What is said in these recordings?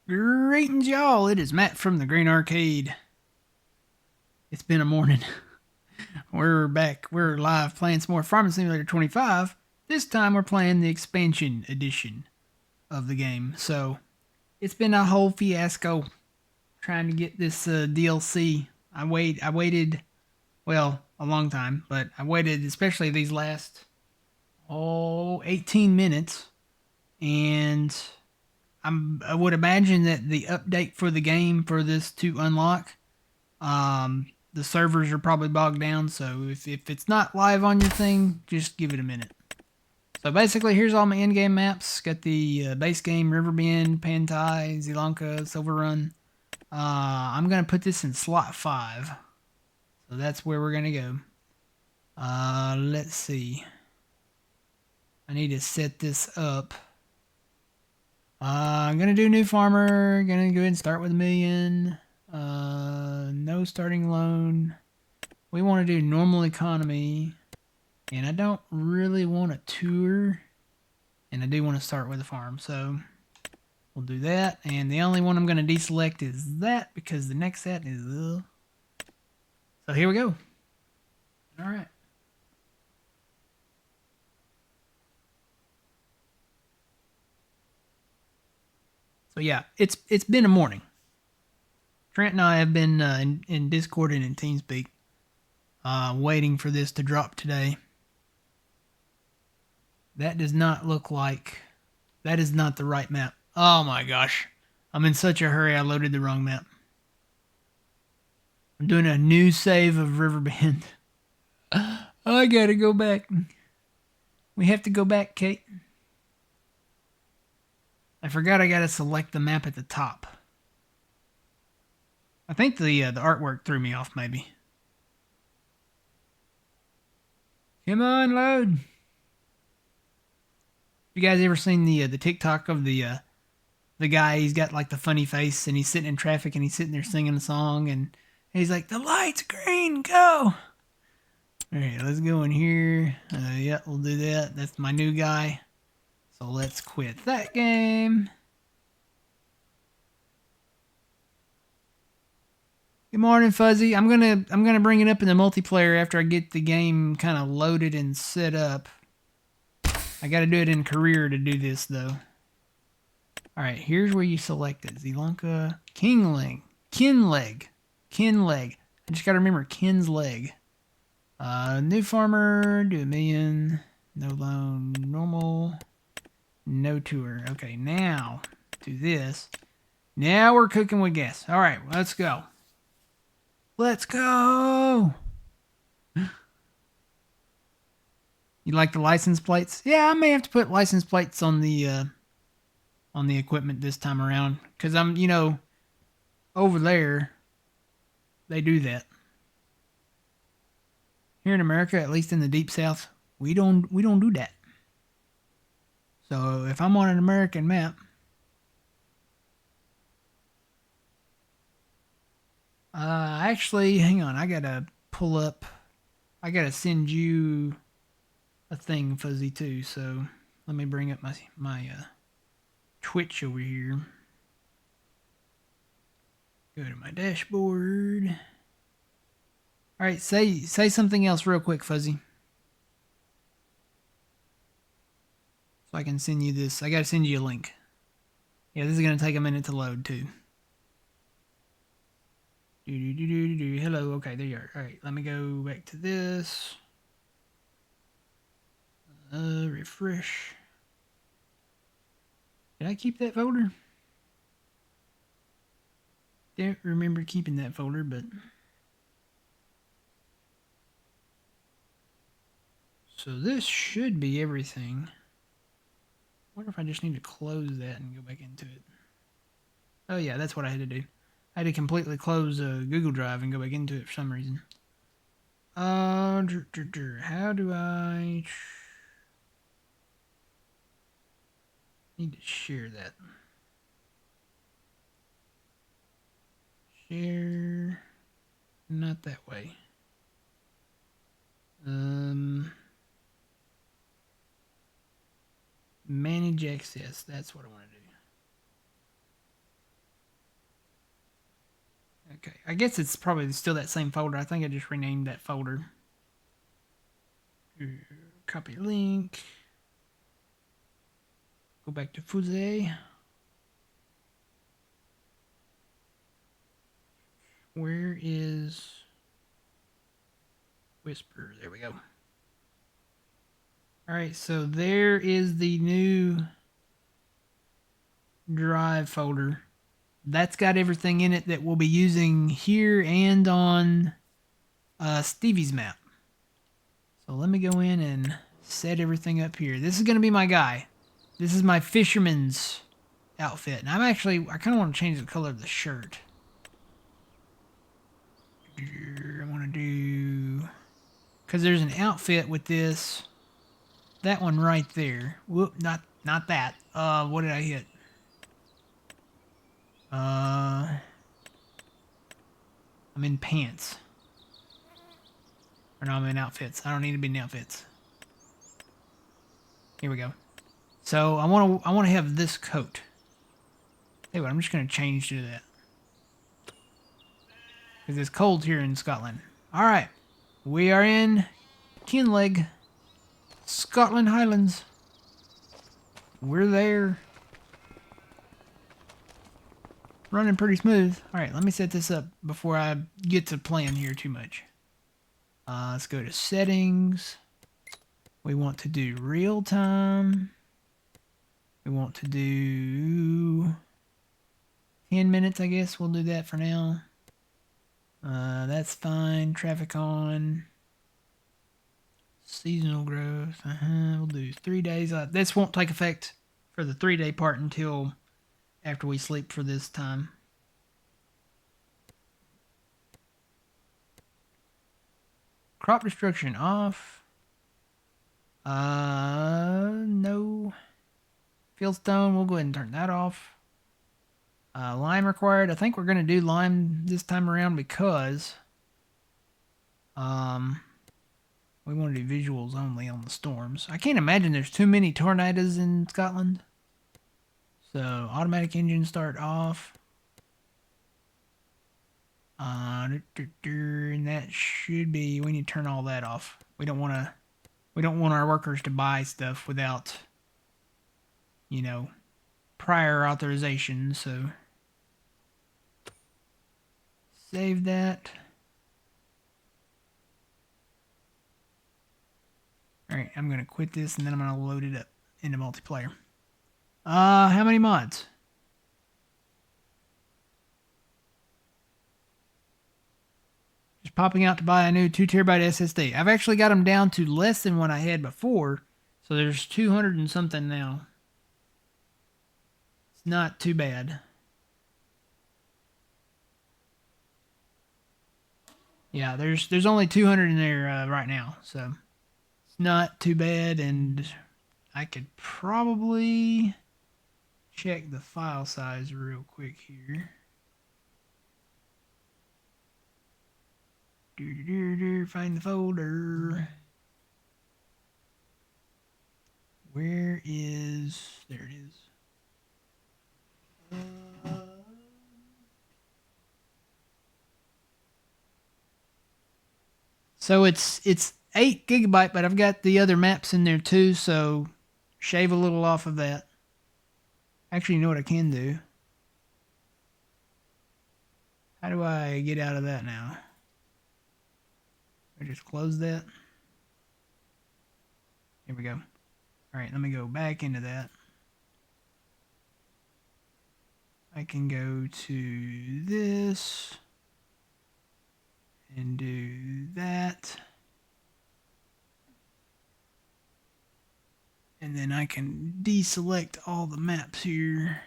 Greetings, y'all. It is Matt from the Green Arcade. It's been a morning. We're back. We're live playing some more Farming Simulator 25. This time we're playing the expansion edition of the game. So it's been a whole fiasco trying to get this DLC. I waited, well, a long time, but I waited especially these last 18 minutes, and I would imagine that the update for the game for this to unlock, the servers are probably bogged down. So if it's not live on your thing, just give it a minute. So basically, here's all my in-game maps. Got the base game, Riverbend, Pantai, Zilanka, Silver Run. I'm gonna put this in slot 5, so that's where we're gonna go. Let's see. I need to set this up. I'm gonna do new farmer. Gonna go ahead and start with 1,000,000. No starting loan. We want to do normal economy, and I don't really want a tour, and I do want to start with a farm, so we'll do that. And the only one I'm going to deselect is that, because the next set is so here we go. All right. So yeah, it's been a morning. Trent and I have been in Discord and in TeamSpeak, waiting for this to drop today. That does not look like, that is not the right map. Oh my gosh. I'm in such a hurry I loaded the wrong map. I'm doing a new save of Riverbend. I gotta go back. We have to go back, Kate. I forgot I gotta select the map at the top. I think the artwork threw me off, maybe. Come on, load. You guys ever seen the TikTok of the guy? He's got like the funny face, and he's sitting in traffic, and he's sitting there singing a song, and he's like, "The light's green, go!" All right, let's go in here. Yeah, we'll do that. That's my new guy. So let's quit that game. Good morning, Fuzzy. I'm gonna bring it up in the multiplayer after I get the game kind of loaded and set up. I gotta do it in career to do this though. All right, here's where you select it: Zilanka, Kinlaig, Kinlaig. I just gotta remember Kinlaig. New farmer, do 1,000,000. No loan, normal, no tour. Okay, now do this. Now we're cooking with gas. All right, let's go. Let's go. You like the license plates? Yeah, I may have to put license plates on the equipment this time around, because I'm, over there they do that. Here in America, at least in the deep south, we don't do that. So if I'm on an American map, actually, hang on, I gotta pull up. I gotta send you a thing, Fuzzy, too. So let me bring up my Twitch over here. Go to my dashboard. All right, say something else real quick, Fuzzy, so I can send you this. I gotta send you a link. Yeah, this is gonna take a minute to load too. Hello. Okay, there you are. All right, let me go back to this. Refresh. Did I keep that folder? Don't remember keeping that folder, but so this should be everything. Wonder if I just need to close that and go back into it. Oh yeah, that's what I had to do. I had to completely close Google Drive and go back into it for some reason. How do I need to share that? Share, not that way. Manage access. That's what I want to do. Okay, I guess it's probably still that same folder. I think I just renamed that folder. Copy link. Go back to Fuse. Where is Whisper? There we go. All right, so there is the new drive folder. That's got everything in it that we'll be using here and on Stevie's map. So let me go in and set everything up here. This is going to be my guy. This is my fisherman's outfit. And I kind of want to change the color of the shirt. I want to do, because there's an outfit with this, that one right there. Whoop, not that. What did I hit? I'm in pants. Or no, I'm in outfits. I don't need to be in outfits. Here we go. So I want to have this coat. Hey, I'm just going to change to that. Because it's cold here in Scotland. Alright. We are in Kinlaig, Scotland Highlands. We're there. Running pretty smooth. Alright, let me set this up before I get to playing here too much. Let's go to settings. We want to do real time. We want to do 10 minutes, I guess. We'll do that for now. That's fine. Traffic on. Seasonal growth. We'll do 3 days. This won't take effect for the 3-day part until after we sleep for this time. Crop destruction off. No. Fieldstone, we'll go ahead and turn that off. Lime required. I think we're going to do lime this time around because we want to do visuals only on the storms. I can't imagine there's too many tornadoes in Scotland. So automatic engine start off. And that should be, we need to turn all that off. We don't want our workers to buy stuff without, you know, prior authorization. So save that. Alright, I'm going to quit this and then I'm going to load it up into multiplayer. How many mods? Just popping out to buy a new 2 terabyte SSD. I've actually got them down to less than what I had before. So there's 200 and something now. It's not too bad. Yeah, there's only 200 in there right now. So it's not too bad. And I could probably check the file size real quick here. Find the folder. Where is... There it is. So it's 8 gigabyte, but I've got the other maps in there too, so shave a little off of that. Actually, you know what I can do? How do I get out of that now? I just close that. Here we go. All right, let me go back into that. I can go to this and do that. And then I can deselect all the maps here.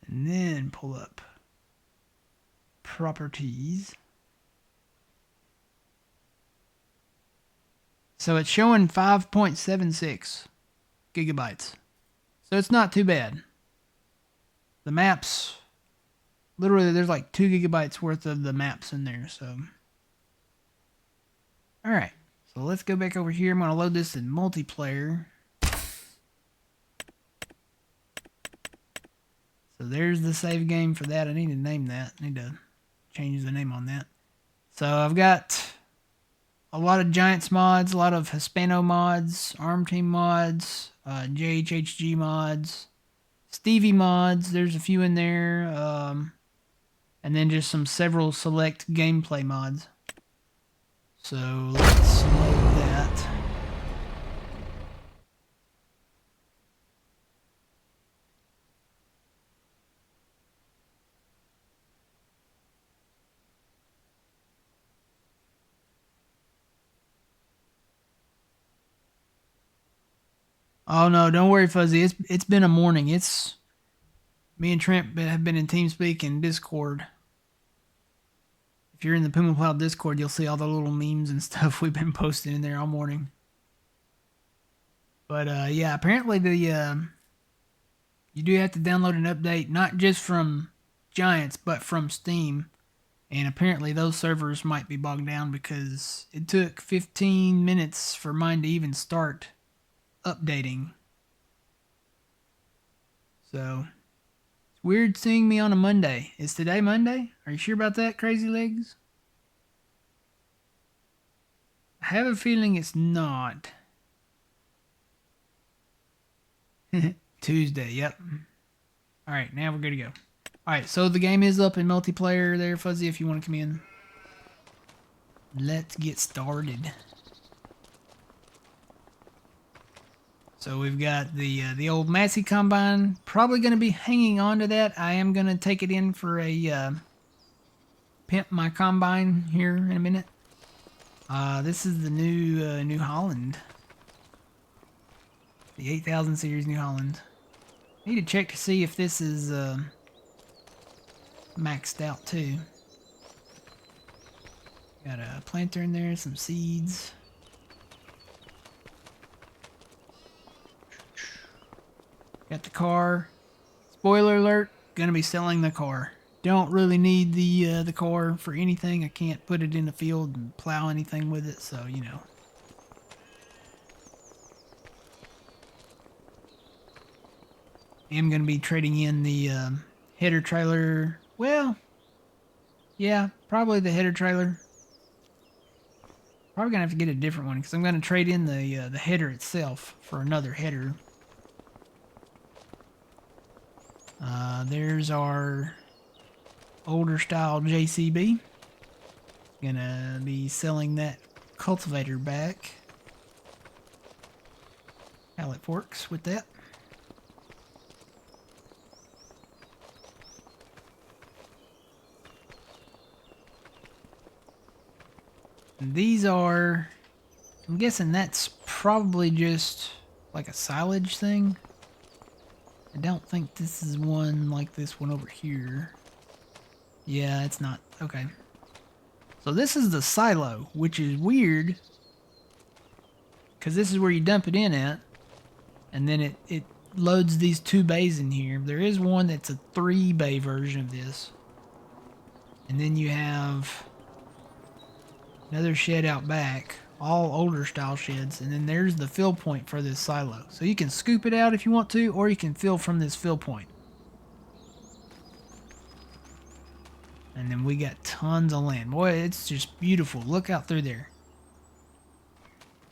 And then pull up properties. So it's showing 5.76 gigabytes. So it's not too bad. The maps, literally there's like 2 gigabytes worth of the maps in there. So, all right. So let's go back over here. I'm going to load this in multiplayer. So there's the save game for that. I need to name that. I need to change the name on that. So I've got a lot of Giants mods, a lot of Hispano mods, Arm Team mods, JHHG mods, Stevie mods. There's a few in there. And then just several select gameplay mods. So let's load that. Oh no, don't worry, Fuzzy. It's been a morning. It's me and Trent have been in TeamSpeak and Discord. If you're in the Puma Cloud Discord, you'll see all the little memes and stuff we've been posting in there all morning. But yeah, apparently you do have to download an update, not just from Giants, but from Steam. And apparently those servers might be bogged down because it took 15 minutes for mine to even start updating. So it's weird seeing me on a Monday. Is today Monday? Are you sure about that, Crazy Legs? I have a feeling it's not. Tuesday, yep. Alright, now we're good to go. Alright, so the game is up in multiplayer there, Fuzzy, if you want to come in. Let's get started. So we've got the old Massey Combine. Probably going to be hanging on to that. I am going to take it in for a pimp my Combine here in a minute. This is the new New Holland. The 8000 series New Holland. Need to check to see if this is maxed out too. Got a planter in there, some seeds. Got the car. Spoiler alert, gonna be selling the car. Don't really need the car for anything. I can't put it in the field and plow anything with it, so you know. I'm gonna be trading in the header trailer. Well, yeah, probably the header trailer. Probably gonna have to get a different one because I'm gonna trade in the header itself for another header. There's our older style JCB. Gonna be selling that cultivator back. How it works with that. And these are, I'm guessing that's probably just like a silage thing. I don't think this is one like this one over here. Yeah, it's not. Okay. So this is the silo, which is weird. Because this is where you dump it in at. And then it loads these 2 bays in here. There is one that's a 3-bay version of this. And then you have another shed out back. All older style sheds. And then there's the fill point for this silo. So you can scoop it out if you want to, or you can fill from this fill point. And then we got tons of land. Boy, it's just beautiful. Look out through there.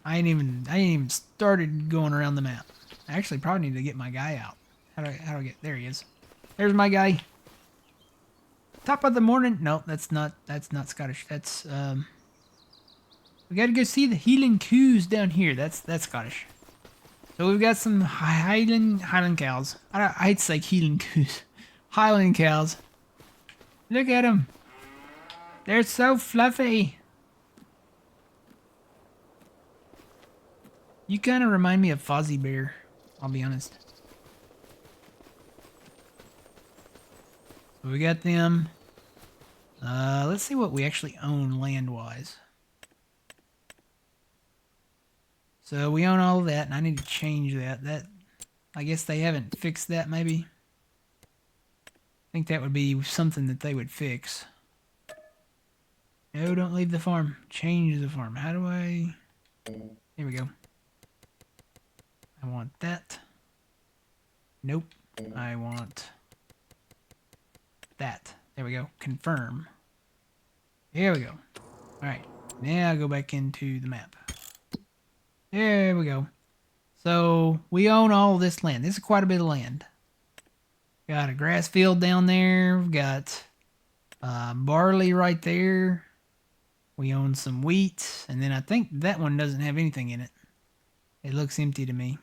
I ain't even started going around the map. I actually probably need to get my guy out. How do I get, there he is. There's my guy. Top of the morning. No, that's not Scottish. That's we gotta go see the Highland coos down here. That's Scottish. So we've got some Highland cows. I hate to say Highland coos. Highland cows. Look at them. They're so fluffy. You kind of remind me of Fozzie Bear, I'll be honest. So we got them. Let's see what we actually own land-wise. So we own all of that, and I need to change that. I guess they haven't fixed that, maybe. I think that would be something that they would fix. No, don't leave the farm. Change the farm. How do I... Here we go. I want that. Nope. I want that. There we go. Confirm. Here we go. Alright. Now go back into the map. There we go. So we own all this land. This is quite a bit of land. Got a grass field down there. We've got barley right there. We own some wheat. And then I think that one doesn't have anything in it. It looks empty to me.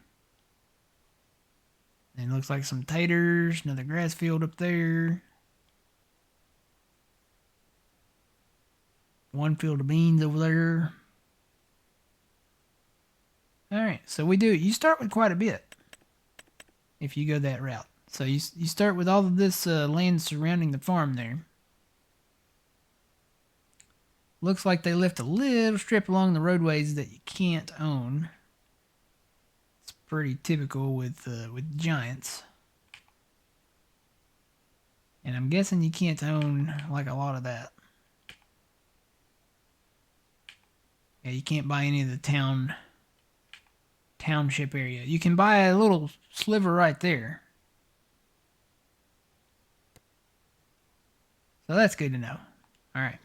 And it looks like some taters. Another grass field up there. One field of beans over there. Alright, so you start with quite a bit if you go that route. So you start with all of this land surrounding the farm there. Looks like they left a little strip along the roadways that you can't own. It's pretty typical with giants. And I'm guessing you can't own like a lot of that. Yeah, you can't buy any of the township area. You can buy a little sliver right there. So that's good to know. Alright.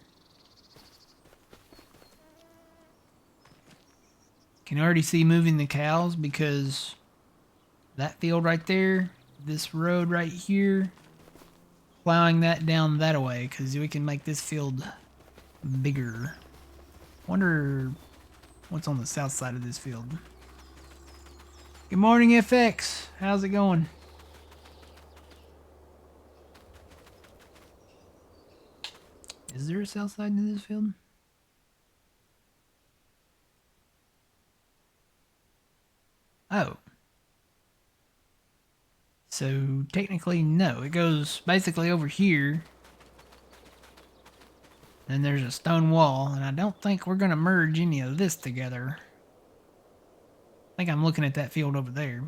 Can already see moving the cows because that field right there, this road right here, plowing that down that way because we can make this field bigger. Wonder what's on the south side of this field. Good morning, FX. How's it going? Is there a south side to this field? Oh. So technically, no. It goes basically over here. Then there's a stone wall, and I don't think we're going to merge any of this together. I think I'm looking at that field over there.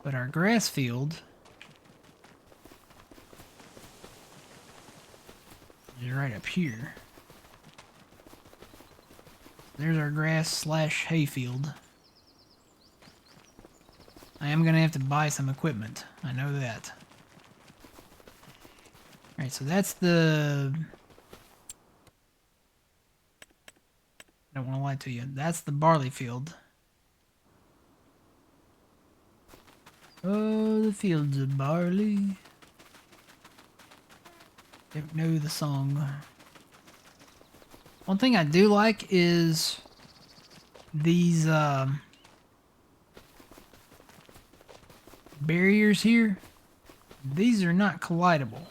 But our grass field is right up here. There's our grass / hay field. I am going to have to buy some equipment. I know that. Alright, so that's the... I don't want to lie to you. That's the barley field. Oh, the fields of barley. Don't know the song. One thing I do like is these barriers here. These are not collidable.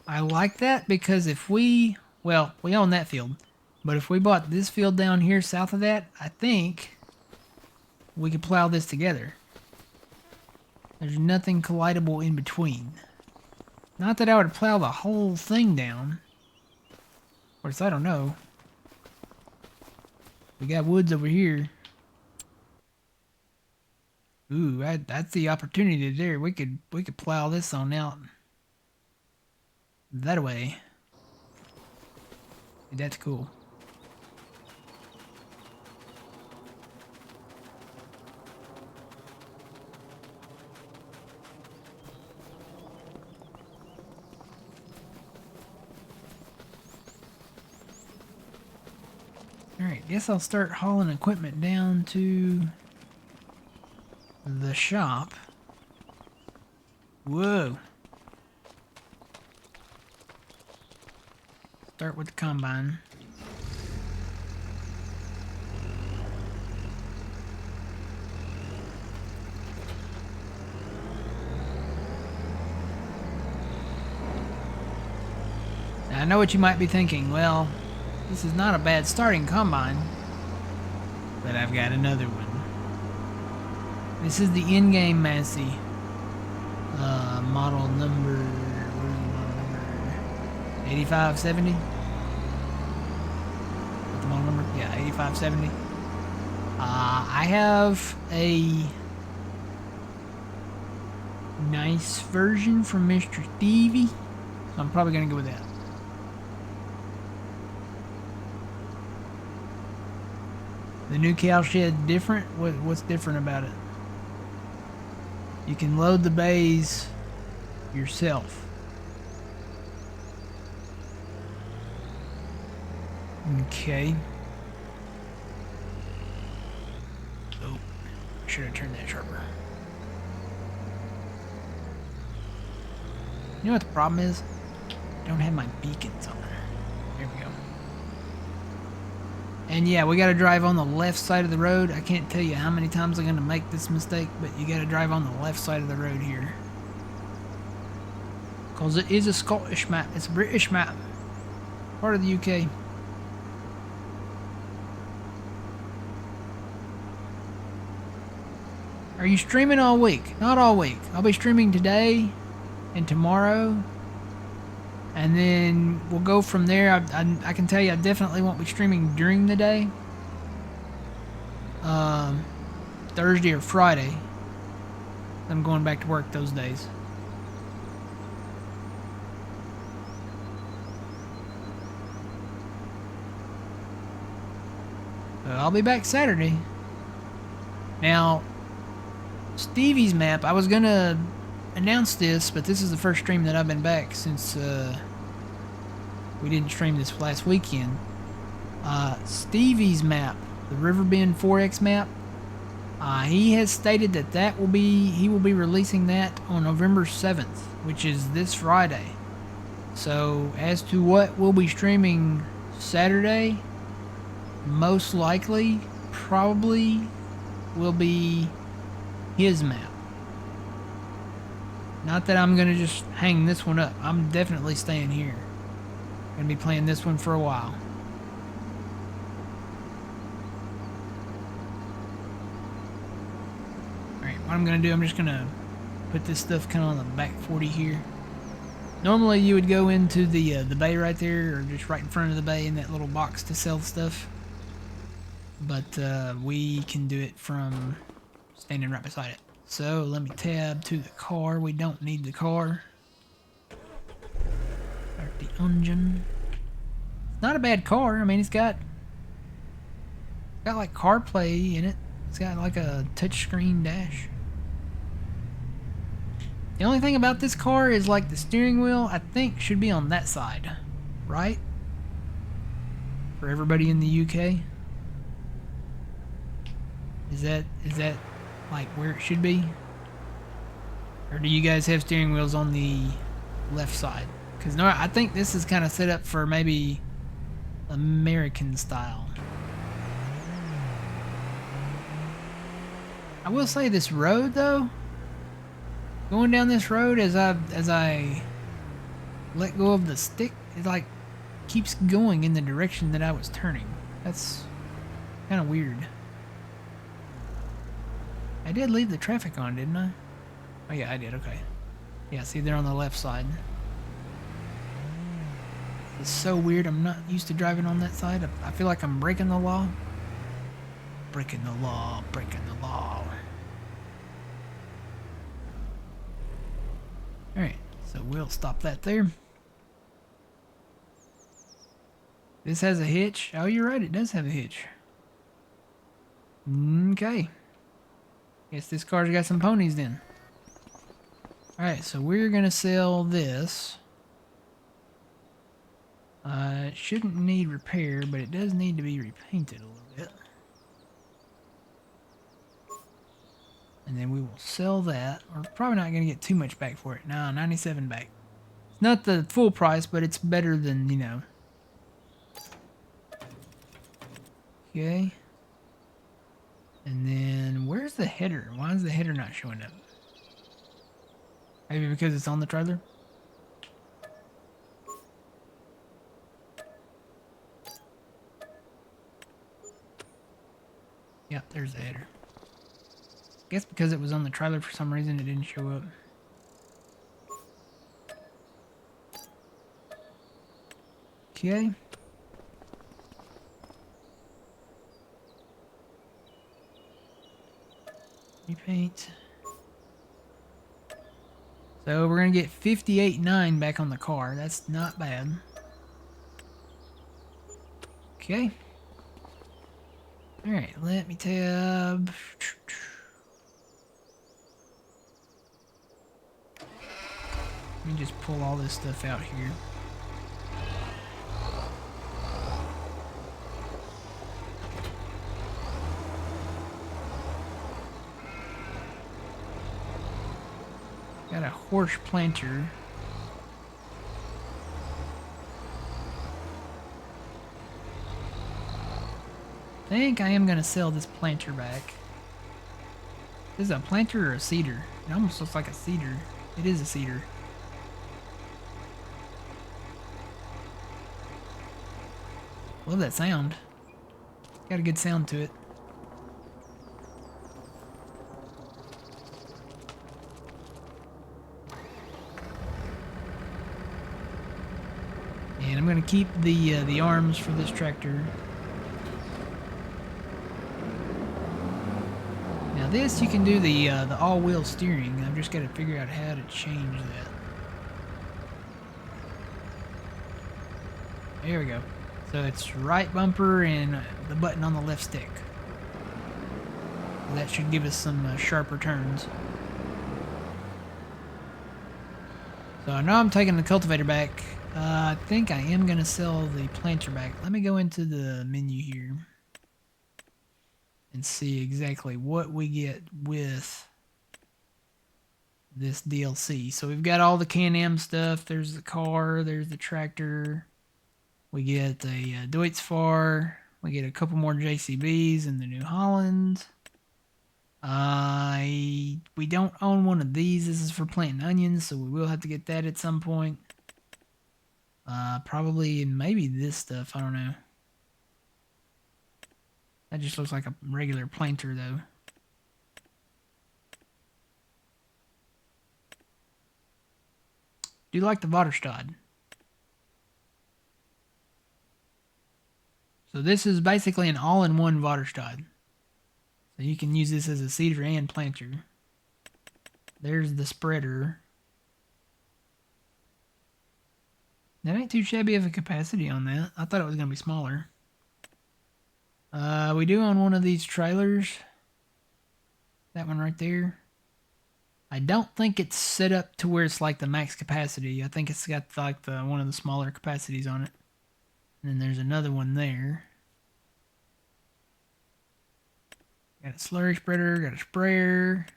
I like that because if we own that field, but if we bought this field down here south of that, I think we could plow this together. There's nothing collidable in between. Not that I would plow the whole thing down. Of course, I don't know. We got woods over here. Ooh, that's the opportunity there. We could plow this on out that way. That's cool. Alright, guess I'll start hauling equipment down to the shop. Whoa. Start with the combine. Now, I know what you might be thinking. Well, this is not a bad starting combine, but I've got another one. This is the in-game Massey. Model number... Where's the model number? 8570? What's the model number? Yeah, 8570. I have a nice version from Mr. Stevie, so I'm probably going to go with that. The new cow shed different? What's different about it? You can load the bays yourself. Okay. Oh, I should have turned that sharper. You know what the problem is? I don't have my beacons on. There we go. And yeah, we gotta drive on the left side of the road. I can't tell you how many times I'm gonna make this mistake, but you gotta drive on the left side of the road here. Because it is a Scottish map. It's a British map. Part of the UK. Are you streaming all week? Not all week. I'll be streaming today and tomorrow. And then we'll go from there. I can tell you I definitely won't be streaming during the day. Thursday or Friday. I'm going back to work those days. I'll be back Saturday. Now, Stevie's map, I was gonna announce this, but this is the first stream that I've been back since we didn't stream this last weekend. Stevie's map, the Riverbend 4X map, he has stated that he will be releasing that on November 7th, which is this Friday. So as to what we'll be streaming Saturday, most likely, probably will be his map. Not that I'm gonna just hang this one up. I'm definitely staying here. Gonna be playing this one for a while. Alright, what I'm gonna do, I'm just gonna put this stuff kind of on the back 40 here. Normally you would go into the bay right there, or just right in front of the bay in that little box to sell stuff. But we can do it from standing right beside it. So let me tab to the car. We don't need the car. Start the engine. It's not a bad car. I mean, it's got like CarPlay in it. It's got like a touchscreen dash. The only thing about this car is like the steering wheel, I think, should be on that side, right? For everybody in the UK. Is that like where it should be? Or do you guys have steering wheels on the left side? Because no, I think this is kind of set up for maybe American style. I will say this road though, going down this road as I let go of the stick, it like keeps going in the direction that I was turning. That's kind of weird. I did leave the traffic on, didn't I? Oh yeah, I did, okay. Yeah, see, they're on the left side. It's so weird, I'm not used to driving on that side. I feel like I'm breaking the law. Breaking the law, breaking the law. Alright, so we'll stop that there. This has a hitch. Oh, you're right, it does have a hitch. Okay. Guess this car's got some ponies then. Alright, so we're gonna sell this. It shouldn't need repair, but it does need to be repainted a little bit. And then we will sell that. We're probably not gonna get too much back for it. No, 97 back. It's not the full price, but it's better than, you know. Okay. And then, where's the header? Why is the header not showing up? Maybe because it's on the trailer? Yep, there's the header. Guess because it was on the trailer for some reason it didn't show up. Okay. Repaint. So we're gonna get 58.9 back on the car. That's not bad. Okay. Alright, let me tab. Let me just pull all this stuff out here. Got a horse planter. I think I am going to sell this planter back. Is it a planter or a cedar? It almost looks like a cedar. It is a cedar. Love that sound. Got a good sound to it. And I'm gonna keep the arms for this tractor. Now this you can do the all-wheel steering. I've just got to figure out how to change that. There we go. So it's right bumper and the button on the left stick. That should give us some sharper turns. So I know I'm taking the cultivator back. I think I am going to sell the planter back. Let me go into the menu here and see exactly what we get with this DLC. So we've got all the Can-Am stuff. There's the car. There's the tractor. We get a Deutz-Fahr. We get a couple more JCBs and the New Holland. We don't own one of these. This is for planting onions, so we will have to get that at some point. Probably maybe this stuff. I don't know. That just looks like a regular planter, though. Do you like the Vaterstad? So this is basically an all-in-one Vaterstad. So you can use this as a seeder and planter. There's the spreader. That ain't too shabby of a capacity on that. I thought it was going to be smaller. We do own one of these trailers. That one right there. I don't think it's set up to where it's like the max capacity. I think it's got like one of the smaller capacities on it. And then there's another one there. Got a slurry spreader, got a sprayer.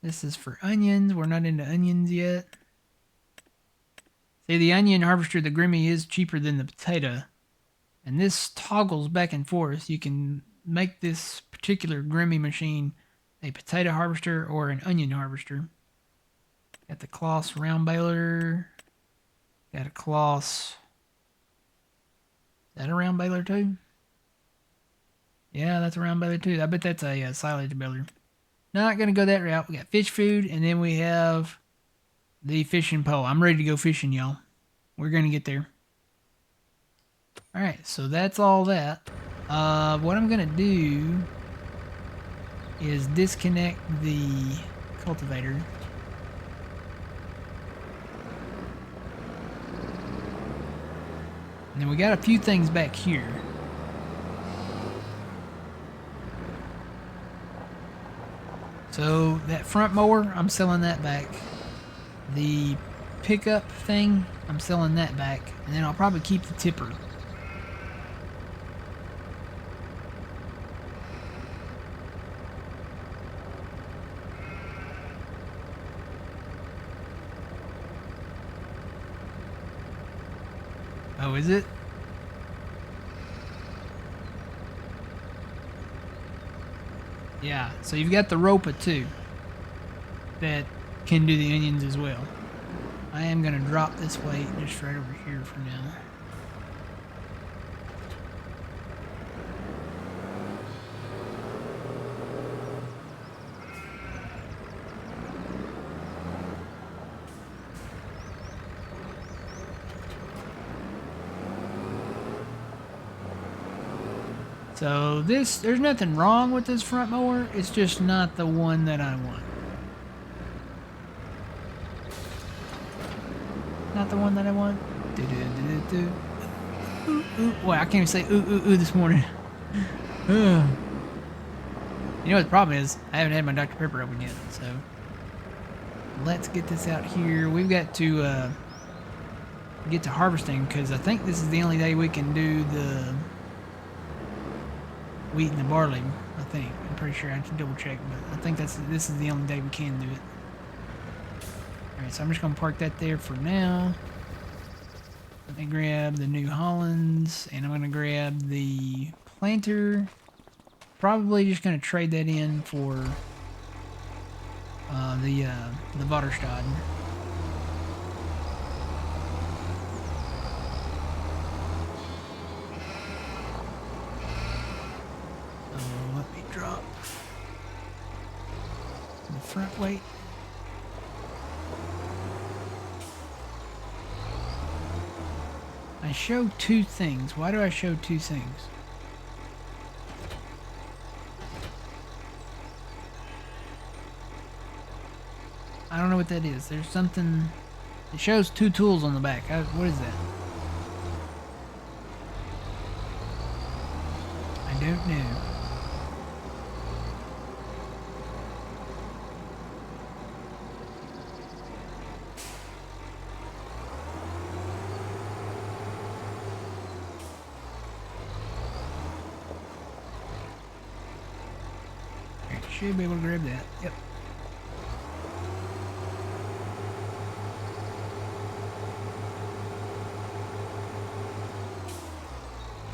This is for onions. We're not into onions yet. See, the onion harvester, the Grimmy, is cheaper than the potato. And this toggles back and forth. You can make this particular Grimmy machine a potato harvester or an onion harvester. Got the Kloss round baler. Got a Kloss. Is that a round baler too? Yeah, that's a round baler too. I bet that's a silage baler. Not going to go that route. We got fish food, and then we have the fishing pole. I'm ready to go fishing, y'all. We're going to get there. Alright, so that's all that. What I'm going to do is disconnect the cultivator. And then we got a few things back here. So that front mower, I'm selling that back. The pickup thing, I'm selling that back. And then I'll probably keep the tipper. Oh, is it? Yeah, so you've got the Ropa too that can do the onions as well. I am going to drop this weight just right over here for now. So there's nothing wrong with this front mower, it's just not the one that I want. Not the one that I want. Ooh, ooh. Well, I can't even say ooh, ooh, ooh this morning. You know what the problem is? I haven't had my Dr. Pepper open yet, so let's get this out here. We've got to get to harvesting because I think this is the only day we can do the wheat and the barley. I think I'm pretty sure I have to double check, but I think this is the only day we can do it. All right, so I'm just gonna park that there for now. Let me grab the New Hollands, and I'm gonna grab the planter. Probably just gonna trade that in for the Vaterstad. So let me drop the front weight. I show two things. Why do I show two things? I don't know what that is. There's something... It shows two tools on the back. What is that? I don't know. Alright, should be able to grab that. Yep.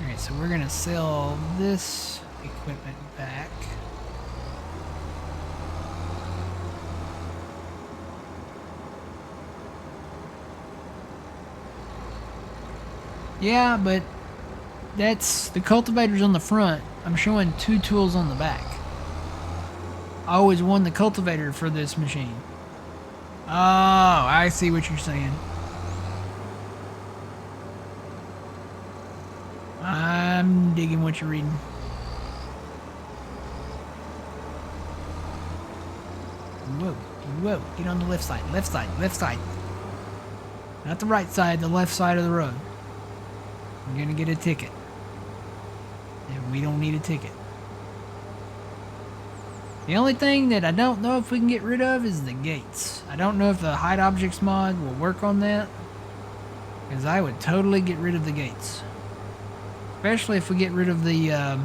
Alright, so we're gonna sell this equipment back. Yeah, but that's the cultivators on the front. I'm showing two tools on the back. I always won the cultivator for this machine. Oh, I see what you're saying. I'm digging what you're reading. Whoa, whoa, get on the left side, left side, left side. Not the right side, the left side of the road. You're gonna get a ticket. And we don't need a ticket. The only thing that I don't know if we can get rid of is the gates. I don't know if the hide objects mod will work on that. Because I would totally get rid of the gates. Especially if we get rid of the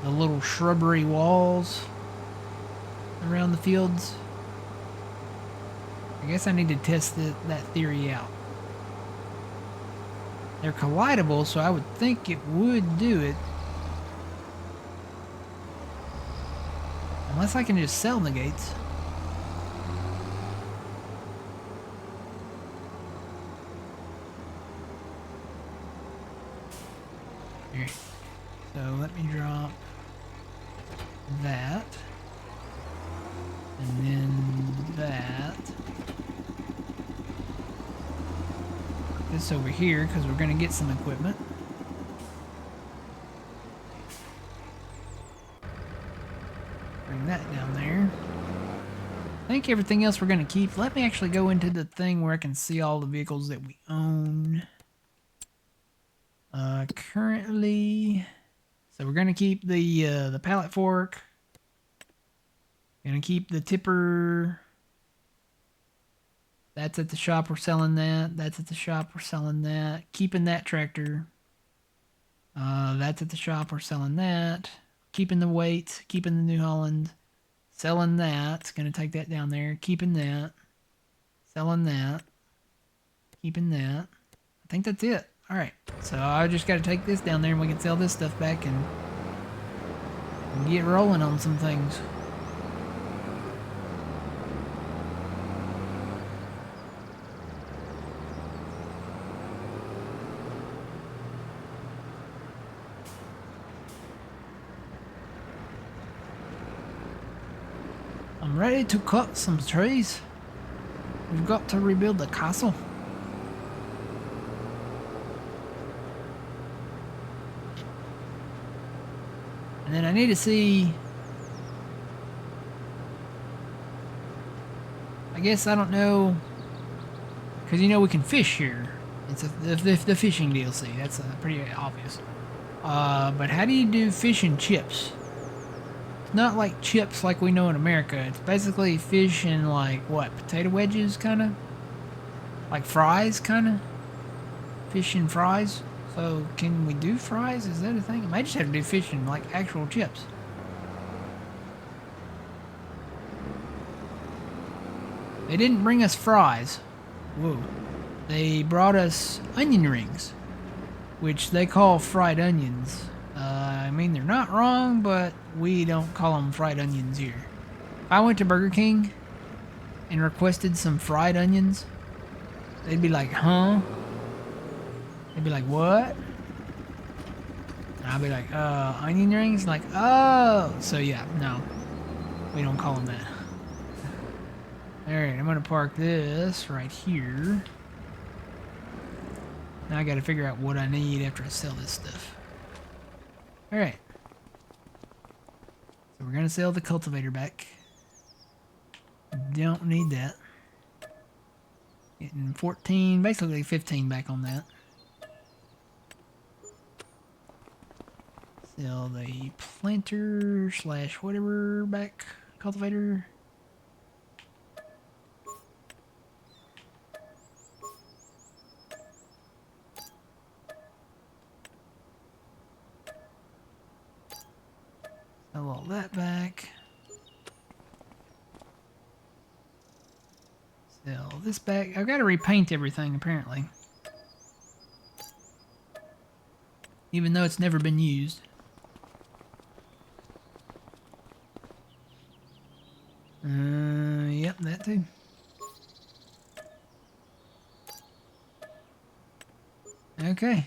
little shrubbery walls around the fields. I guess I need to test that theory out. They're collidable, so I would think it would do it. Unless I can just sell the gates. Here. So let me drop that. And then that. This over here, because we're going to get some equipment. Bring that down there. I think everything else we're going to keep. Let me actually go into the thing where I can see all the vehicles that we own. Currently, so we're going to keep the pallet fork. Going to keep the tipper. That's at the shop, we're selling that. That's at the shop, we're selling that. Keeping that tractor. That's at the shop, we're selling that. Keeping the weight, keeping the New Holland. Selling that. Gonna take that down there. Keeping that. Selling that. Keeping that. I think that's it. Alright. So I just gotta take this down there and we can sell this stuff back and get rolling on some things. I'm ready to cut some trees. We've got to rebuild the castle. And then I need to see... I guess I don't know... Because you know we can fish here. It's the fishing DLC. That's pretty obvious. But how do you do fish and chips? It's not like chips like we know in America. It's basically fish and like what? Potato wedges, kind of? Like fries, kind of? Fish and fries? So can we do fries? Is that a thing? I might just have to do fish and like actual chips. They didn't bring us fries. Whoa. They brought us onion rings, which they call fried onions. I mean, they're not wrong, but we don't call them fried onions here. If I went to Burger King and requested some fried onions, they'd be like, huh? They'd be like, what? And I'd be like, onion rings? Like, oh! So yeah, no. We don't call them that. Alright, I'm gonna park this right here. Now I gotta figure out what I need after I sell this stuff. Alright. So we're gonna sell the cultivator back. Don't need that. Getting 14, basically 15 back on that. Sell the planter slash whatever back. Cultivator. Sell all that back. Sell this back. I've got to repaint everything apparently. Even though it's never been used. Yep, that too. Okay.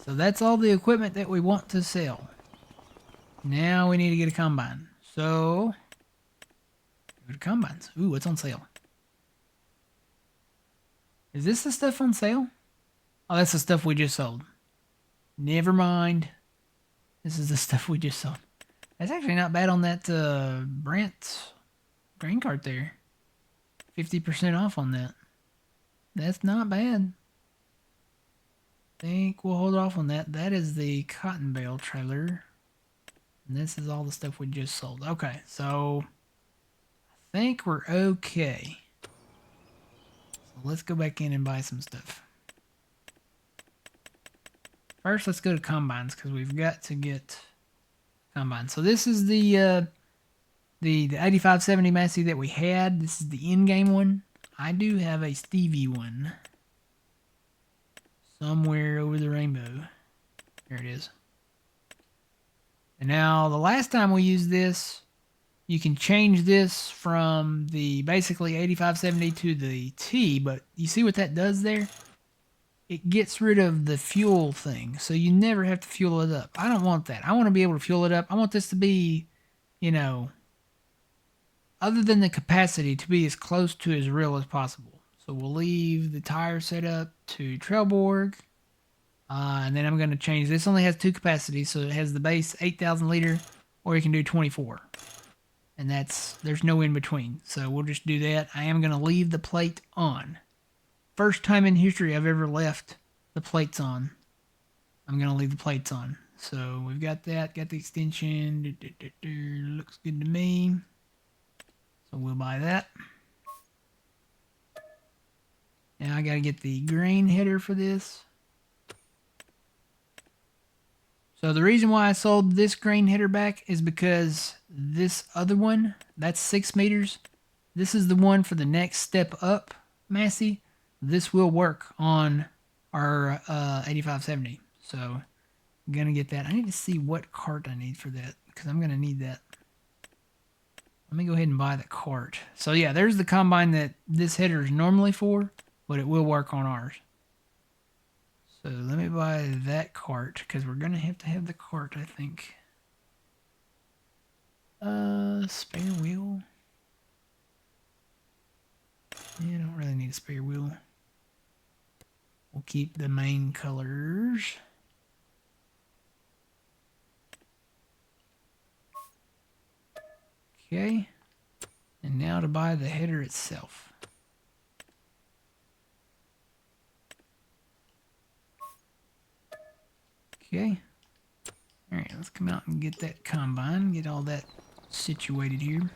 So that's all the equipment that we want to sell. Now we need to get a combine. So, go to combines. Ooh, what's on sale? Is this the stuff on sale? Oh, that's the stuff we just sold. Never mind. This is the stuff we just sold. That's actually not bad on that Brent grain cart there. 50% off on that. That's not bad. Think we'll hold off on that. That is the cotton bale trailer. And this is all the stuff we just sold. Okay, so I think we're okay. So let's go back in and buy some stuff. First, let's go to combines because we've got to get combines. So this is the 8570 Massey that we had. This is the in-game one. I do have a Stevie one somewhere over the rainbow. Here it is. And now the last time we used this, you can change this from the basically 8570 to the T, but you see what that does there? It gets rid of the fuel thing, so you never have to fuel it up. I don't want that. I want to be able to fuel it up. I want this to be, you know, other than the capacity, to be as close to as real as possible. So we'll leave the tire set up to Trailborg. And then I'm going to change. This only has 2 capacities, so it has the base 8,000 liter, or you can do 24. And there's no in between. So we'll just do that. I am going to leave the plate on. First time in history I've ever left the plates on. I'm going to leave the plates on. So we've got that. Got the extension. Looks good to me. So we'll buy that. Now I got to get the grain header for this. So the reason why I sold this grain header back is because this other one, that's 6 meters. This is the one for the next step up Massey. This will work on our 8570. So I'm going to get that. I need to see what cart I need for that because I'm going to need that. Let me go ahead and buy the cart. So yeah, there's the combine that this header is normally for, but it will work on ours. So let me buy that cart because we're going to have the cart, I think. Spare wheel. Yeah, I don't really need a spare wheel. We'll keep the main colors. Okay. And now to buy the header itself. Okay. Alright, let's come out and get that combine, get all that situated here.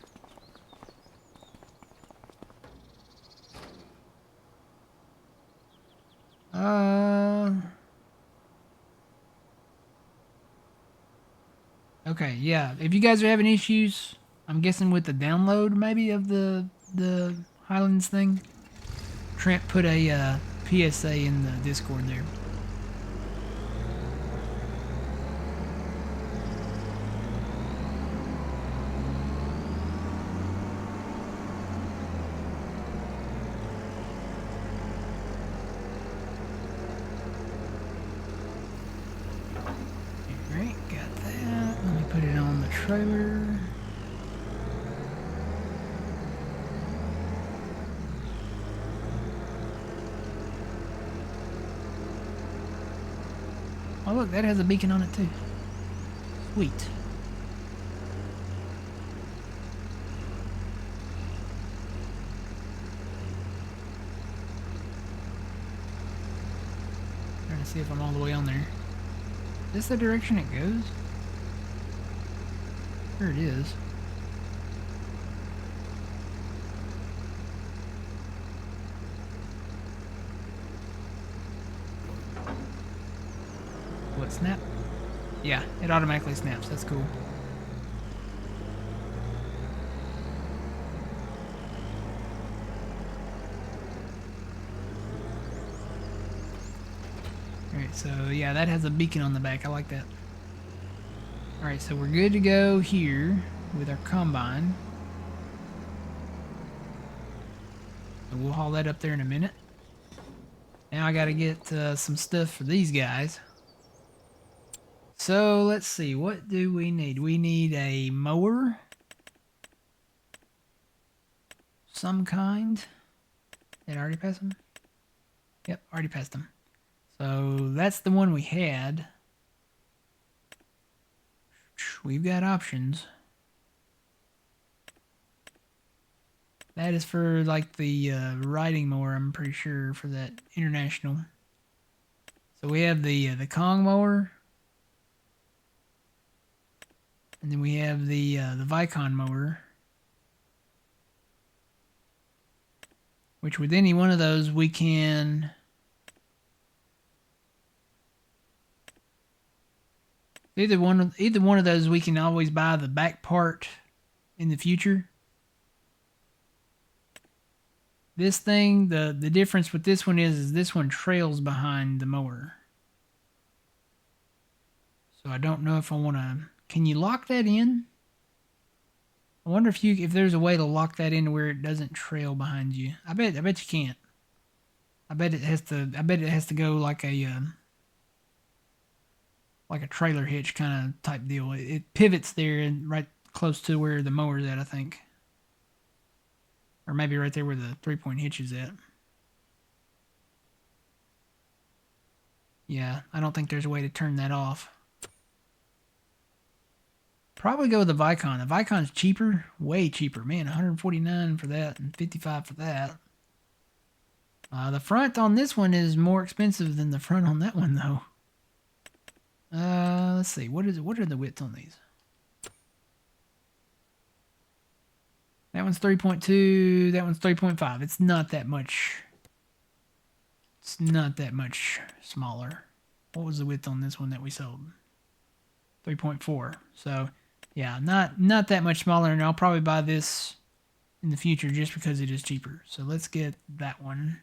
Okay, yeah. If you guys are having issues, I'm guessing with the download maybe of the Highlands thing. Trent put a PSA in the Discord there. Alright, got that. Let me put it on the trailer. Oh look, that has a beacon on it too. Sweet. Trying to see if I'm all the way on there. Is this the direction it goes? Sure it is. What, snap? Yeah, it automatically snaps. That's cool. Alright, so yeah, that has a beacon on the back. I like that. Alright, so we're good to go here with our combine. So we'll haul that up there in a minute. Now I gotta get some stuff for these guys. So let's see, what do we need? We need a mower. Some kind. Did I already pass them? Yep, already passed them. So that's the one we had. We've got options. That is for like the riding mower, I'm pretty sure, for that international. So we have the Kong mower. And then we have the Vicon mower. Which with any one of those we can... Either one of those we can always buy the back part in the future. This thing, the difference with this one is this one trails behind the mower. So I don't know if I want to... Can you lock that in? I wonder if there's a way to lock that in where it doesn't trail behind you. I bet you can't. I bet it has to go like a trailer hitch kind of type deal. It pivots there and right close to where the mower's at, I think. Or maybe right there where the 3-point hitch is at. Yeah, I don't think there's a way to turn that off. Probably go with the Vicon. The Vicon's cheaper, way cheaper. Man, 149 for that and 55 for that. The front on this one is more expensive than the front on that one, though. Let's see. What is it? What are the widths on these? That one's 3.2. That one's 3.5. It's not that much. It's not that much smaller. What was the width on this one that we sold? 3.4. So, yeah, not that much smaller, and I'll probably buy this in the future just because it is cheaper. So let's get that one.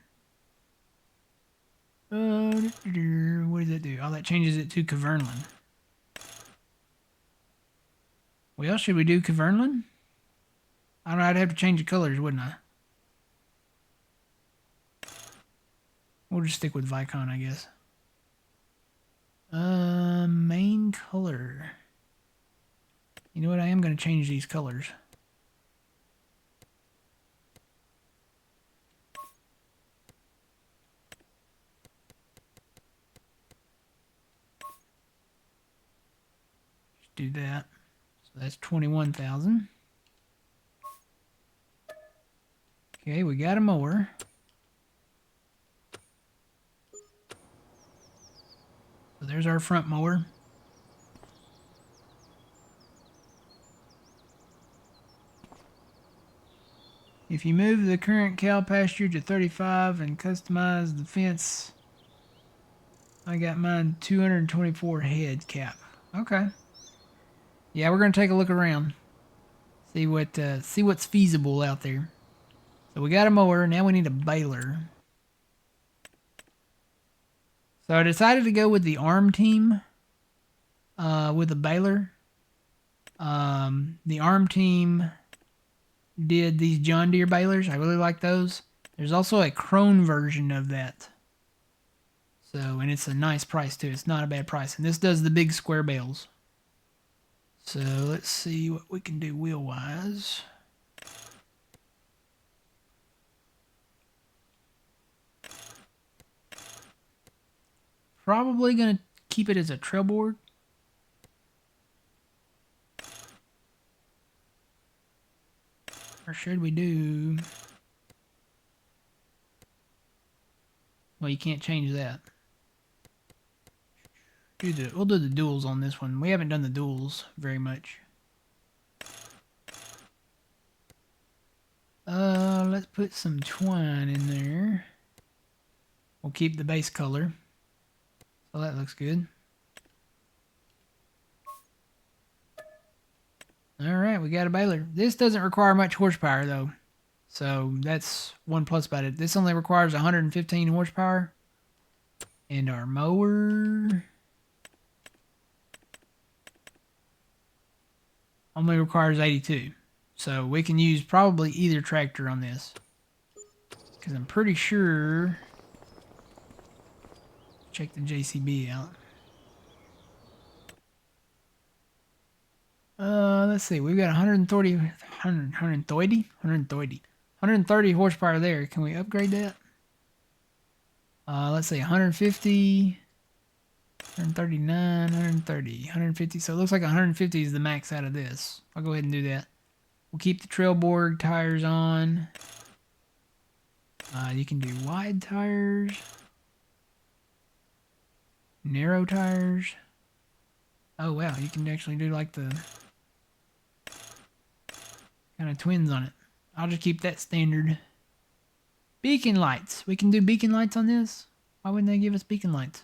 What does that do? Oh, that changes it to Kavernland. Well, should we do Kavernland? I don't know, I'd have to change the colors, wouldn't I? We'll just stick with Vicon, I guess. Main color. You know what? I am going to change these colors. Just do that. So that's 21,000. Okay, we got a mower. So there's our front mower. If you move the current cow pasture to 35 and customize the fence, I got mine 224 head cap. Okay. Yeah, we're gonna take a look around, see what's feasible out there. So we got a mower. Now we need a baler. So I decided to go with the arm team with a baler. The arm team did these John Deere balers. I really like those. There's also a Krone version of that. So, and it's a nice price too. It's not a bad price. And this does the big square bales. So let's see what we can do wheel-wise. Probably going to keep it as a trail board. Or should we do... Well, you can't change that. We'll do the duals on this one. We haven't done the duals very much. Let's put some twine in there. We'll keep the base color. So that looks good. Alright, we got a baler. This doesn't require much horsepower though. So that's one plus about it. This only requires 115 horsepower. And our mower only requires 82. So we can use probably either tractor on this. Because I'm pretty sure... Check the JCB out. Let's see. We've got 130 horsepower there. Can we upgrade that? Let's see. 150, 139, 130, 150. So it looks like 150 is the max out of this. I'll go ahead and do that. We'll keep the trail board tires on. You can do wide tires, narrow tires. Oh wow, you can actually do like the kind of twins on it. I'll just keep that standard. Beacon lights. We can do beacon lights on this. Why wouldn't they give us beacon lights?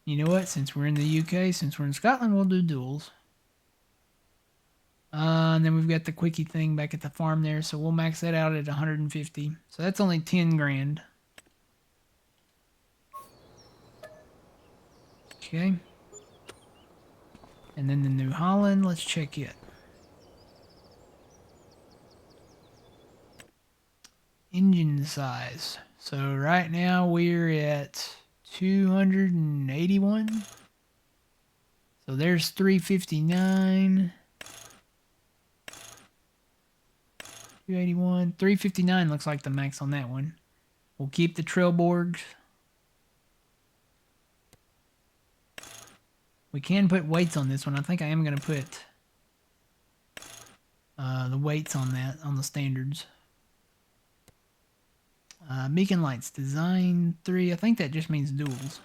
You know what? Since we're in the UK, since we're in Scotland, we'll do duals. And then we've got the quickie thing back at the farm there, so we'll max that out at 150. So that's only 10 grand. Okay. And then the New Holland, let's check it. Engine size. So right now we're at 281. So there's 359. 281. 359 looks like the max on that one. We'll keep the trail boards. We can put weights on this one. I think I am going to put the weights on that, on the standards. Beacon lights, design 3. I think that just means duals.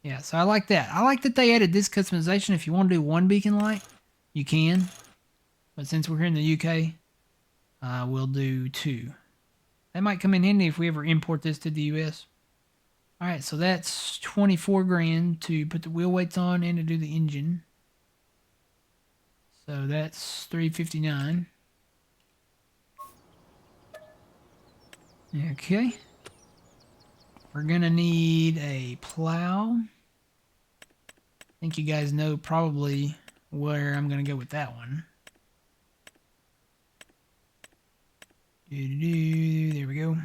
Yeah, so I like that. I like that they added this customization. If you want to do one beacon light, you can. But since we're here in the UK, we'll do 2. That might come in handy if we ever import this to the US. Alright, so that's 24 grand to put the wheel weights on and to do the engine. So that's 359. Okay. We're gonna need a plow. I think you guys know probably where I'm gonna go with that one. There we go.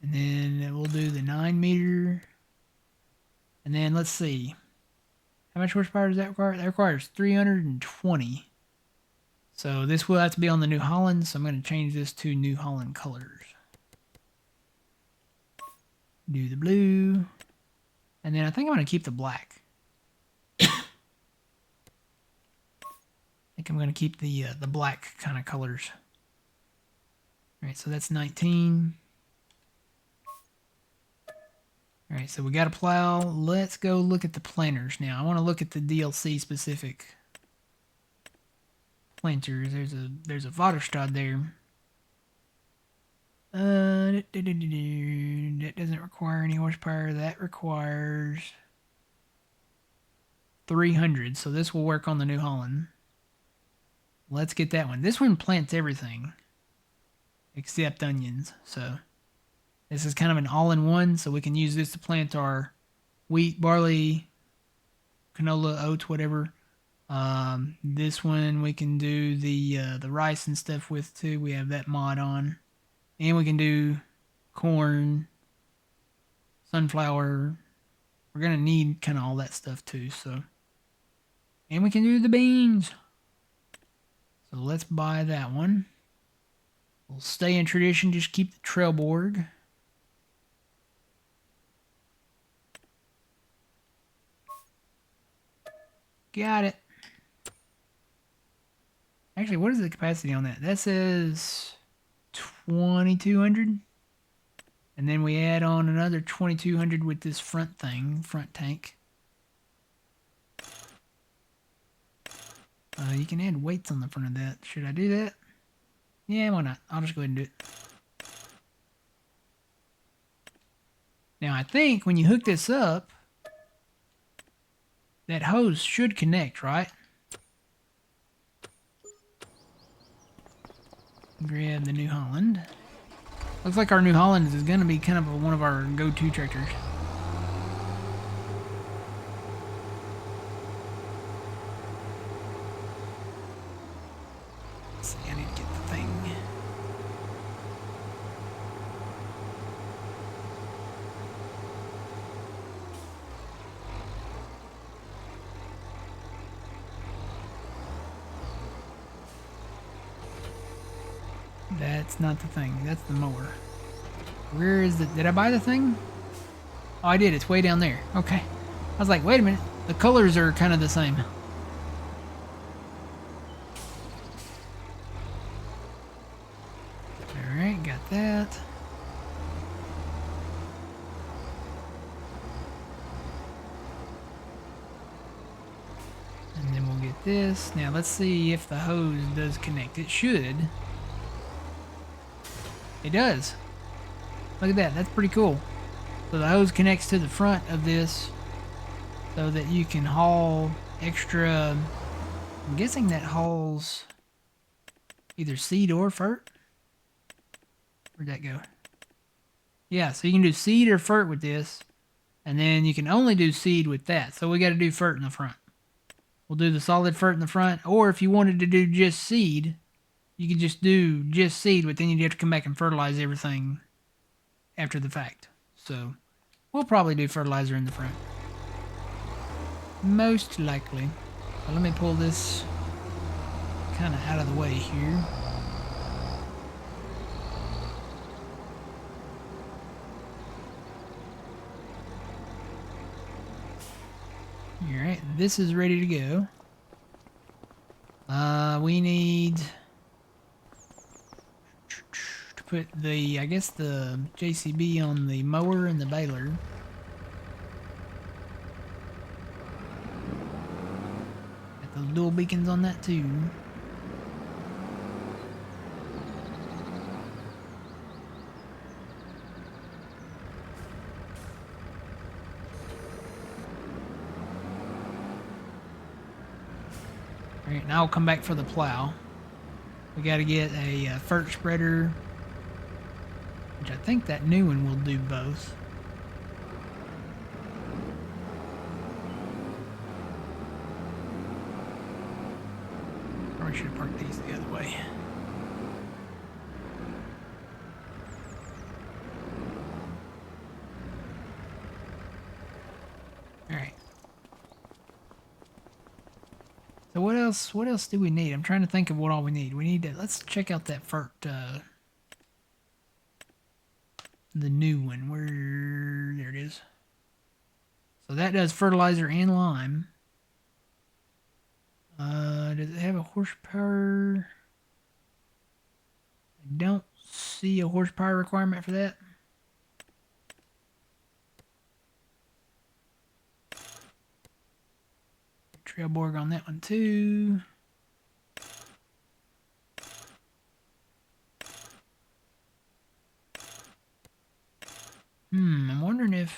And then we'll do the 9 meter. And then let's see. How much horsepower does that require? That requires 320. So this will have to be on the New Holland. So I'm going to change this to New Holland colors. Do the blue. And then I think I'm going to keep the black. I think I'm going to keep the black kind of colors. Alright, so that's 19. Alright, so we got a plow. Let's go look at the planters now. I want to look at the DLC specific planters. There's a Vaterstad there. That doesn't require any horsepower. That requires 300. So this will work on the New Holland. Let's get that one. This one plants everything except onions. So this is kind of an all-in-one. So we can use this to plant our wheat, barley, canola, oats, whatever. This one we can do the rice and stuff with too. We have that mod on. And we can do corn, sunflower. We're going to need kind of all that stuff too. So, and we can do the beans. So let's buy that one. We'll stay in tradition, just keep the trailboard. Got it. Actually, what is the capacity on that? That says 2,200. And then we add on another 2,200 with this front tank. You can add weights on the front of that. Should I do that? Yeah, why not? I'll just go ahead and do it. Now, I think when you hook this up, that hose should connect, right? Grab the New Holland. Looks like our New Holland is going to be kind of one of our go-to tractors. Let's see, I need to get the thing. That's not the thing. That's the mower. Where is it? Did I buy the thing? Oh, I did. It's way down there. Okay. I was like, wait a minute. The colors are kind of the same. Alright, got that. And then we'll get this. Now let's see if the hose does connect. It should. It does. Look at that. That's pretty cool. So the hose connects to the front of this so that you can haul extra. I'm guessing that hauls either seed or fert. Where'd that go? Yeah, so you can do seed or fert with this. And then you can only do seed with that. So we got to do fert in the front. We'll do the solid fert in the front. Or if you wanted to do just seed, you could just do just seed, but then you'd have to come back and fertilize everything after the fact. So we'll probably do fertilizer in the front. Most likely. So let me pull this kind of out of the way here. Alright, this is ready to go. We need to put the, I guess the JCB on the mower and the baler. Got those dual beacons on that too. Alright, now I'll come back for the plow. We got to get a fert spreader, which I think that new one will do both. Probably should have parked these the other way. Alright. So what else do we need? I'm trying to think of what all we need. We need to, let's check out that fert, the new one. There it is. So that does fertilizer and lime. Does it have a horsepower? I don't see a horsepower requirement for that. Trailborg on that one too. I'm wondering if...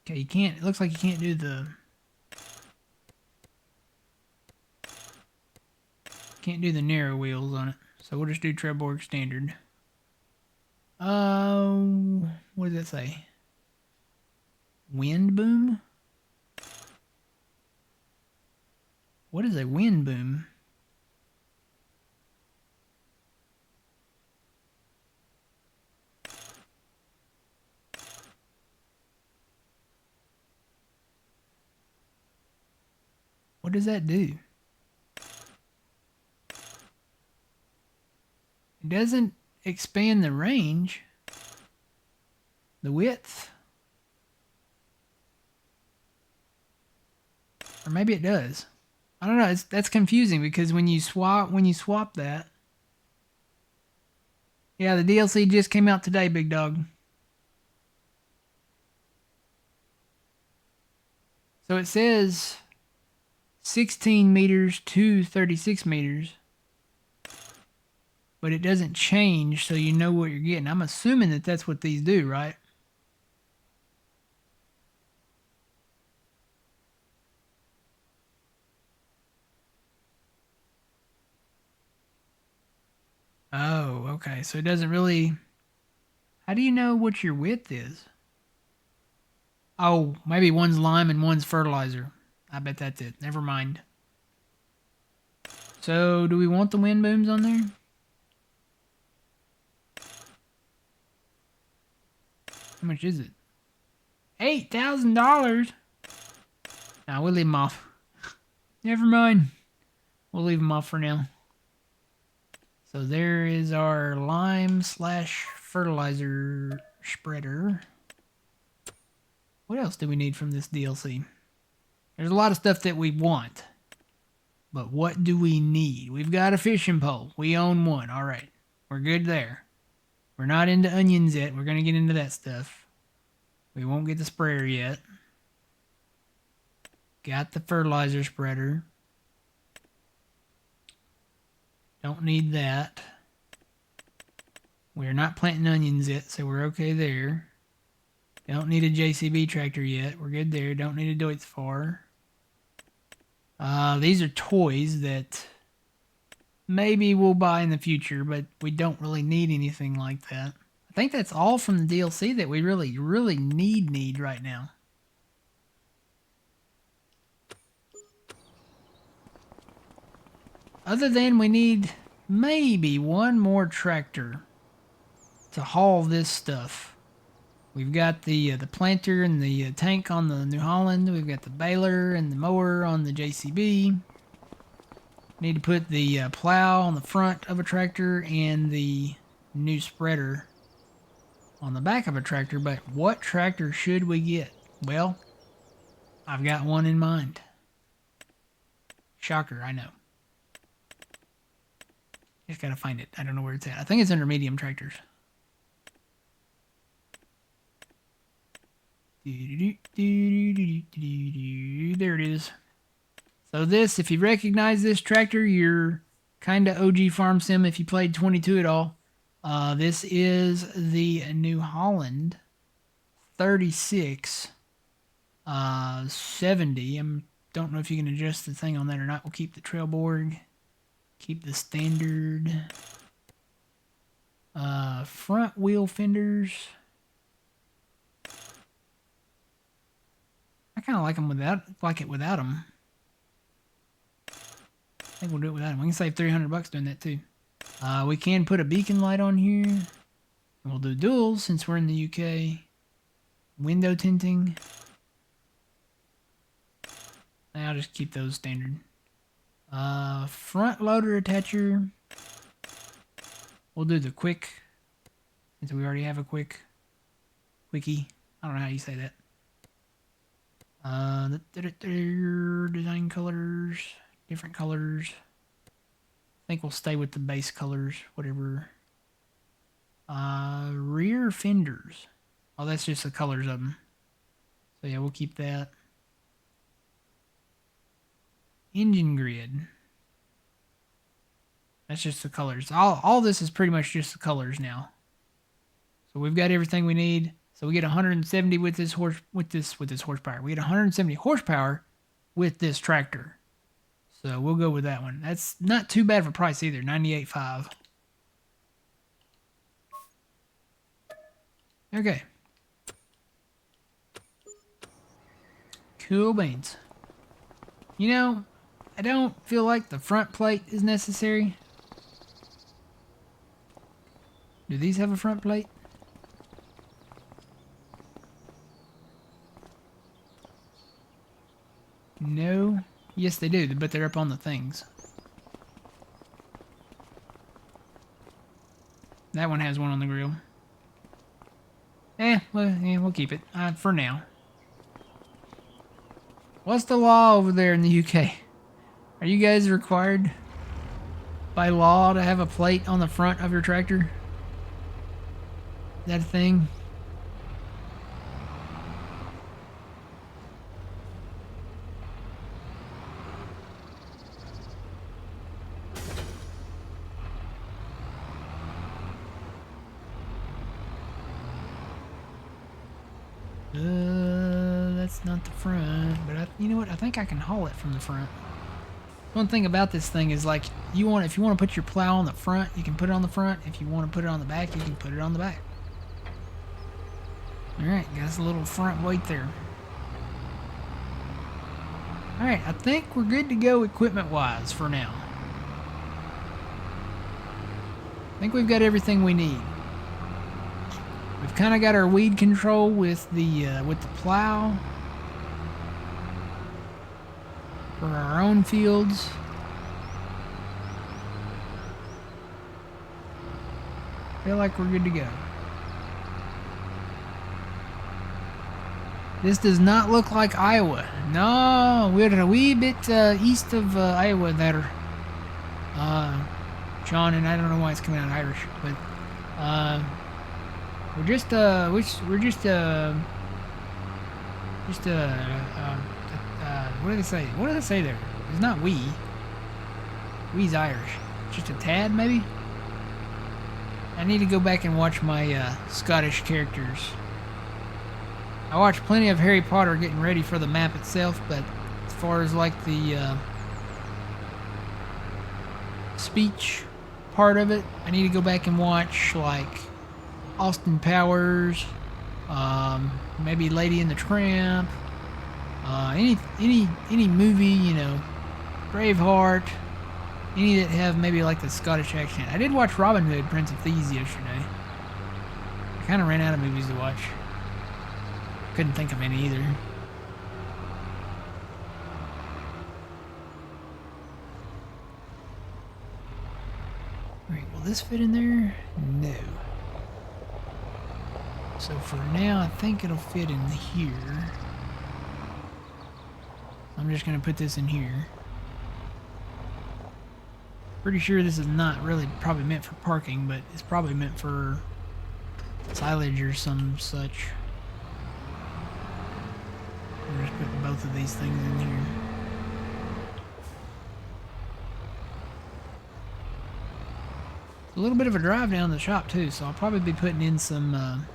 Okay, you can't... It looks like you can't do the... Can't do the narrow wheels on it. So we'll just do Trailborg standard. What does that say? Wind boom? What is a wind boom? What does that do? It doesn't expand the range. The width. Or maybe it does. I don't know. That's confusing because when you swap that. Yeah, the DLC just came out today, big dog. So it says 16 meters to 36 meters. But it doesn't change, so you know what you're getting. I'm assuming that that's what these do, right? Oh, okay. So it doesn't really... How do you know what your width is? Oh, maybe one's lime and one's fertilizer. I bet that's it. Never mind. So, do we want the wind booms on there? How much is it? $8,000? Nah, we'll leave them off. Never mind. We'll leave them off for now. So there is our lime slash fertilizer spreader. What else do we need from this DLC? There's a lot of stuff that we want. But what do we need? We've got a fishing pole. We own one. All right. We're good there. We're not into onions yet. We're going to get into that stuff. We won't get the sprayer yet. Got the fertilizer spreader. Don't need that. We're not planting onions yet, so we're okay there. Don't need a JCB tractor yet. We're good there. Don't need a Deutz-Fahr. These are toys that maybe we'll buy in the future, but we don't really need anything like that. I think that's all from the DLC that we really, really need right now. Other than we need maybe one more tractor to haul this stuff. We've got the planter and the tank on the New Holland. We've got the baler and the mower on the JCB. Need to put the plow on the front of a tractor and the new spreader on the back of a tractor. But what tractor should we get? Well, I've got one in mind. Shocker, I know. Just gotta find it. I don't know where it's at. I think it's under medium tractors. There it is. So this, if you recognize this tractor, you're kind of OG Farm Sim if you played 22 at all. This is the New Holland 36 70. Don't know if you can adjust the thing on that or not. We'll keep the Trailborg. Keep the standard. Front wheel fenders. I kind of like them without them. I think we'll do it without them. We can save $300 doing that too. We can put a beacon light on here. And we'll do duals since we're in the UK. Window tinting. I'll just keep those standard. Front loader attacher. We'll do the quick, since we already have a quickie. I don't know how you say that. Design colors, different colors. I think we'll stay with the base colors, whatever. Rear fenders. Oh, that's just the colors of them. So yeah, we'll keep that. Engine grid. That's just the colors. All this is pretty much just the colors now. So we've got everything we need. So we get 170 with this horsepower. We get 170 horsepower with this tractor. So we'll go with that one. That's not too bad of a price either. 98.5. Okay. Cool beans. You know, I don't feel like the front plate is necessary. Do these have a front plate? No. Yes, they do, but they're up on the things. That one has one on the grill. We'll keep it for now. What's the law over there in the UK? Are you guys required by law to have a plate on the front of your tractor? Is that a thing? That's not the front, but you know what? I think I can haul it from the front. One thing about this thing is, like, if you want to put your plow on the front, you can put it on the front. If you want to put it on the back, you can put it on the back. Alright, got a little front weight there. Alright, I think we're good to go equipment-wise for now. I think we've got everything we need. We've kind of got our weed control with the plow for our own fields. Feel like we're good to go. This does not look like Iowa. No, we're a wee bit east of Iowa there. Sean, and I don't know why it's coming out Irish, but what do they say? What do they say there? It's not we. We's Irish. Just a tad, maybe? I need to go back and watch my Scottish characters. I watched plenty of Harry Potter getting ready for the map itself, but as far as like the speech part of it, I need to go back and watch like Austin Powers, maybe Lady and the Tramp, any movie, you know, Braveheart, any that have maybe like the Scottish accent. I did watch Robin Hood, Prince of Thieves yesterday. I kind of ran out of movies to watch. Couldn't think of any either. Alright, will this fit in there? No. So for now, I think it'll fit in here. I'm just going to put this in here. Pretty sure this is not really probably meant for parking, but it's probably meant for silage or some such. I'm just putting both of these things in here. It's a little bit of a drive down to the shop too, so I'll probably be putting in some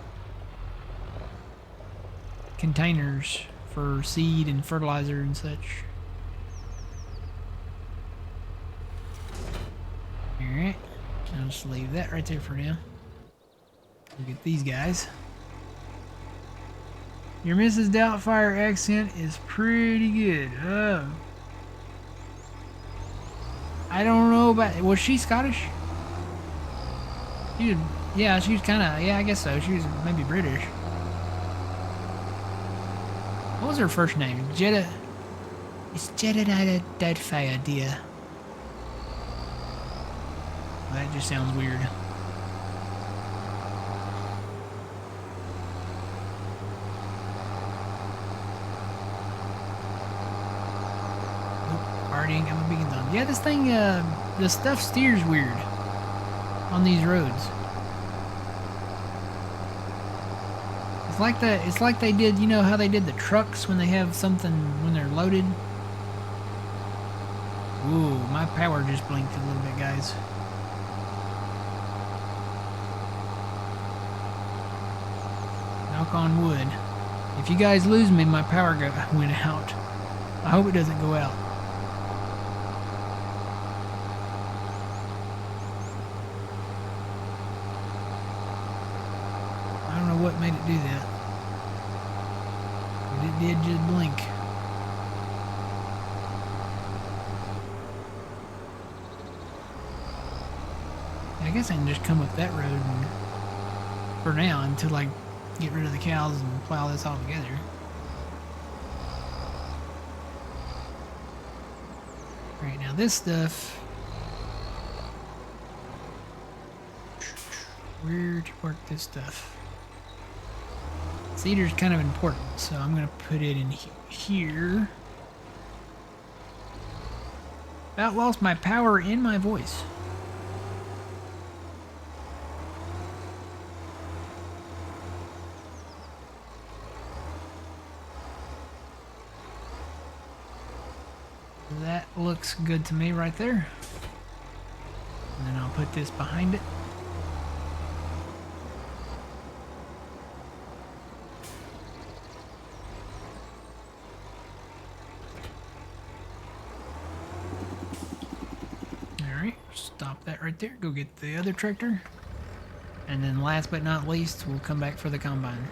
containers for seed and fertilizer and such. Alright, I'll just leave that right there for now. Look at these guys. Your Mrs. Doubtfire accent is pretty good. Oh. I don't know about... Was she Scottish? Yeah, she was kind of... Yeah, I guess so. She was maybe British. What was her first name? Jeddah... It's Jedediah Doubtfire, dear. That just sounds weird. Already ain't got my beacons on. Yeah, this thing, the stuff steers weird on these roads. It's like they did, you know how they did the trucks when they have something when they're loaded? Ooh, my power just blinked a little bit, guys. Knock on wood. If you guys lose me, my power went out. I hope it doesn't go out. I don't know what made it do that. But it did just blink. I guess I can just come up that road and, for now until I get rid of the cows and plow this all together. Alright, now this stuff, where to work this stuff? Cedar's kind of important, so I'm going to put it in here. About lost my power in my voice. That looks good to me right there. And then I'll put this behind it. Alright, stop that right there. Go get the other tractor. And then last but not least, we'll come back for the combine.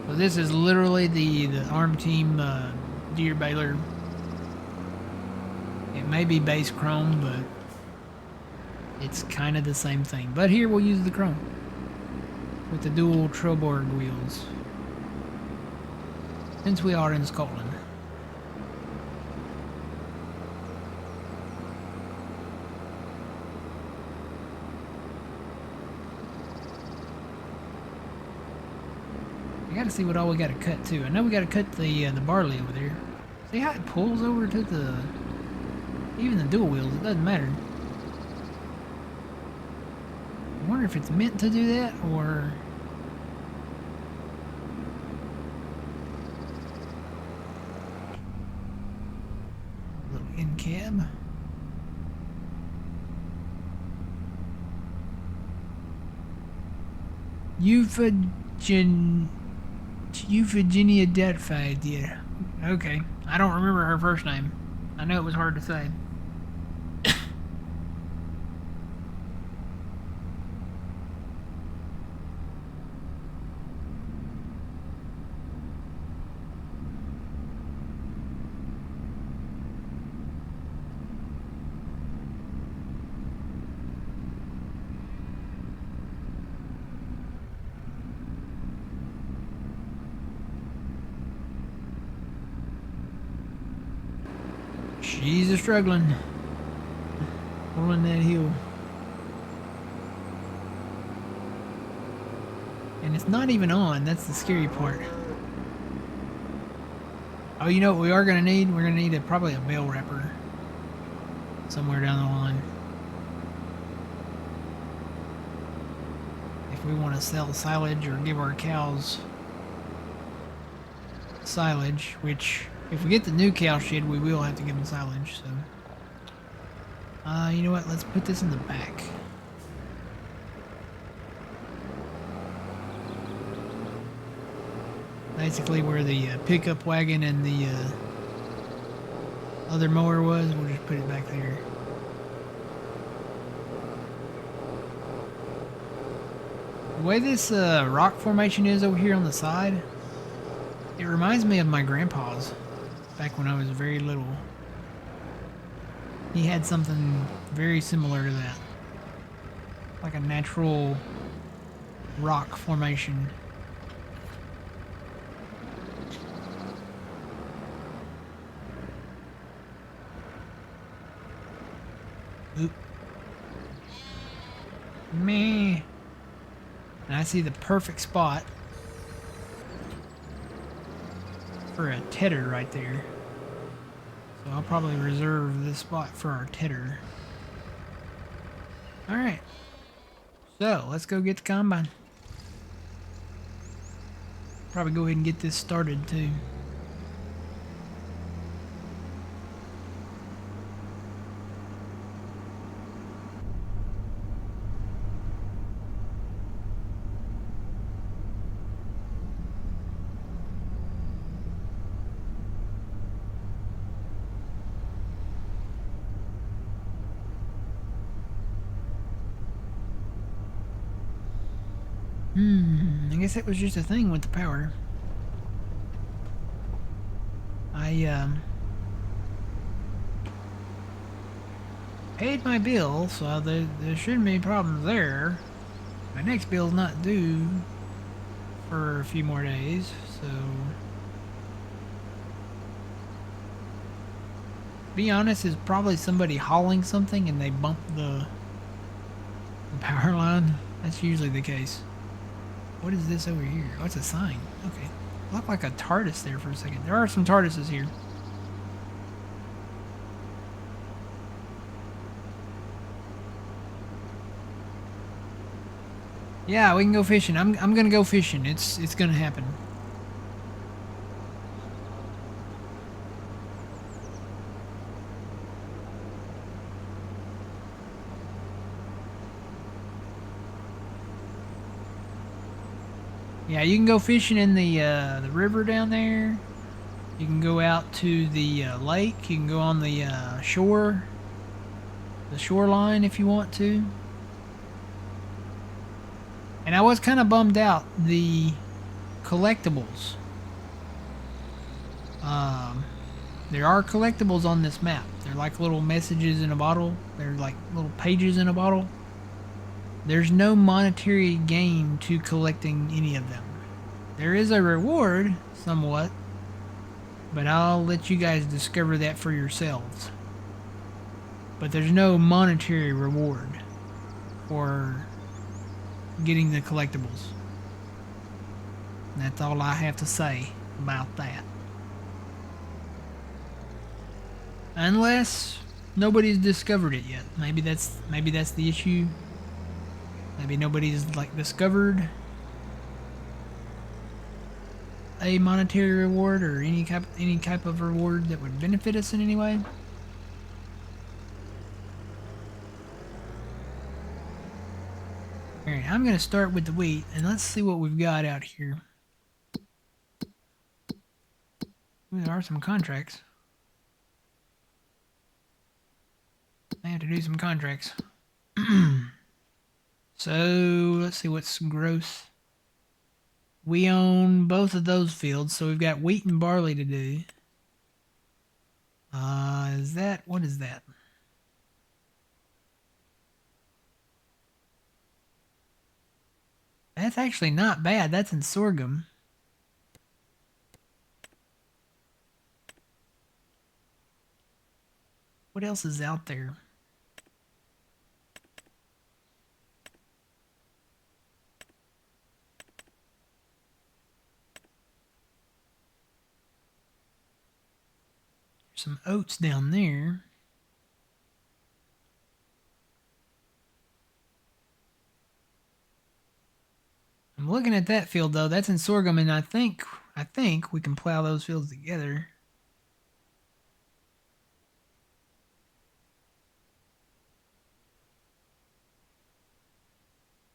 So this is literally the ARM team deer baler. It may be base chrome, but it's kind of the same thing. But here we'll use the chrome with the dual Troborg wheels, since we are in Scotland. I gotta see what all we gotta cut too. I know we gotta cut the barley over there. See how it pulls over to the, even the dual wheels, it doesn't matter. I wonder if it's meant to do that, or a little in cab. Euphigenia Deadfide, yeah. Okay. I don't remember her first name. I know it was hard to say. She's a struggling. Pulling that hill. And it's not even on. That's the scary part. Oh, you know what we are going to need? We're going to need probably a bale wrapper somewhere down the line. If we want to sell silage or give our cows silage, which if we get the new cow shed, we will have to give them silage, so. You know what? Let's put this in the back. Basically where the pickup wagon and the other mower was, we'll just put it back there. The way this rock formation is over here on the side, it reminds me of my grandpa's back when I was very little. He had something very similar to that. Like a natural rock formation. Oop. Meh. And I see the perfect spot for a tedder right there. So I'll probably reserve this spot for our tedder. Alright. So, let's go get the combine. Probably go ahead and get this started too. I guess that was just a thing with the power. I paid my bill, so there shouldn't be problems there. My next bill's not due for a few more days, so... Be honest, it's probably somebody hauling something and they bumped the power line. That's usually the case. What is this over here? Oh, it's a sign. Okay. Looked like a TARDIS there for a second. There are some TARDISes here. Yeah, we can go fishing. I'm gonna go fishing. It's gonna happen. Yeah, you can go fishing in the river down there. You can go out to the lake. You can go on the the shoreline if you want to. And I was kind of bummed out. The collectibles. There are collectibles on this map. They're like little messages in a bottle. They're like little pages in a bottle. There's no monetary gain to collecting any of them. There is a reward, somewhat, but I'll let you guys discover that for yourselves. But there's no monetary reward for getting the collectibles. And that's all I have to say about that. Unless nobody's discovered it yet. Maybe that's the issue. Maybe nobody's like discovered a monetary reward or any type of reward that would benefit us in any way. Alright, I'm gonna start with the wheat and let's see what we've got out here. Ooh, there are some contracts. I have to do some contracts. So, let's see what's gross. We own both of those fields, so we've got wheat and barley to do. What is that? That's actually not bad. That's in sorghum. What else is out there? Some oats down there. I'm looking at that field though. That's in sorghum, and I think we can plow those fields together.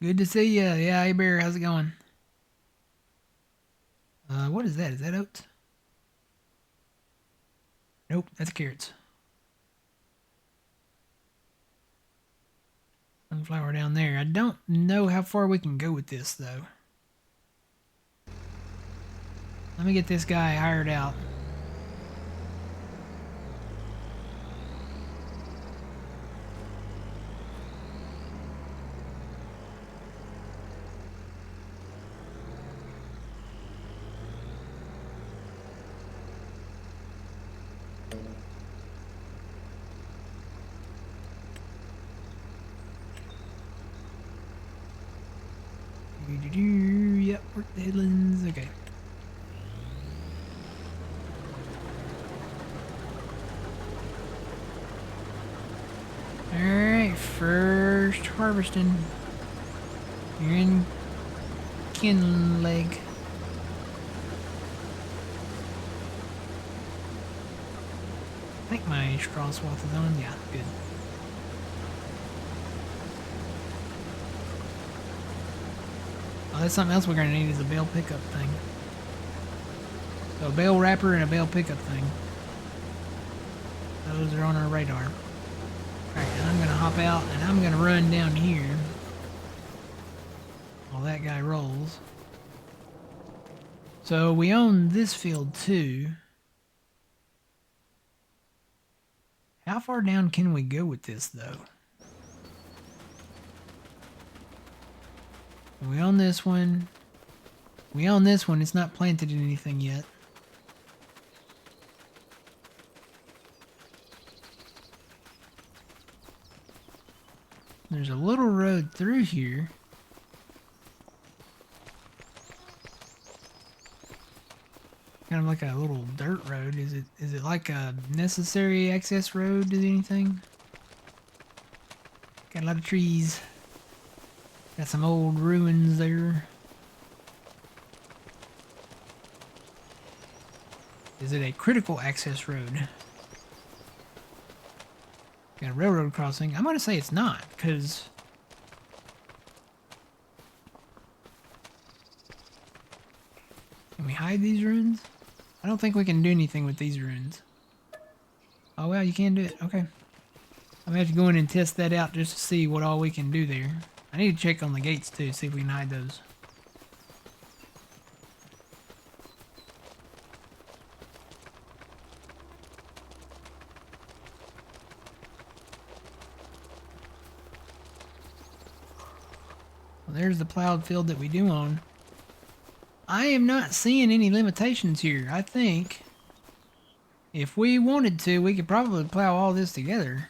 Good to see ya. Yeah, hey Bear, how's it going? What is that? Is that oats? Nope, that's carrots. Sunflower down there. I don't know how far we can go with this, though. Let me get this guy hired out. Yep, work the headlands. Okay. first harvesting. You're in Kinlaig. I think my straw swath is on. Yeah, good. Oh, that's something else we're going to need is a bale pickup thing. So a bale wrapper and a bale pickup thing. Those are on our radar. Alright, and I'm going to hop out and I'm going to run down here while that guy rolls. So we own this field too. How far down can we go with this though? We own this one. We own this one. It's not planted in anything yet. There's a little road through here. Kind of like a little dirt road. Is it like a necessary access road to anything? Got a lot of trees. Got some old ruins there. Is it a critical access road? Got a railroad crossing. I'm going to say it's not, because... Can we hide these ruins? I don't think we can do anything with these ruins. Oh, well, you can do it. Okay. I'm going to have to go in and test that out just to see what all we can do there. I need to check on the gates, too, see if we can hide those. Well, there's the plowed field that we do own. I am not seeing any limitations here. I think if we wanted to, we could probably plow all this together.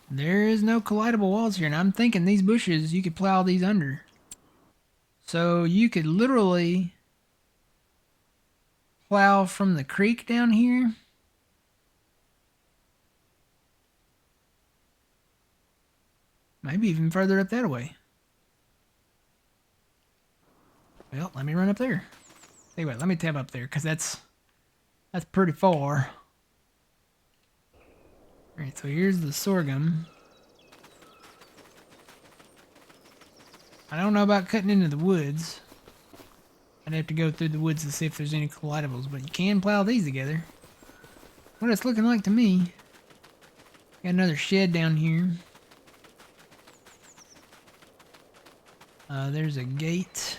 There is no collidable walls here, and I'm thinking these bushes, you could plow these under. So you could literally plow from the creek down here. Maybe even further up that way. Well, let me run up there. Hey, wait, let me tab up there, because that's pretty far. Alright, so here's the sorghum. I don't know about cutting into the woods. I'd have to go through the woods to see if there's any collidables, but you can plow these together. What it's looking like to me. Got another shed down here. There's a gate.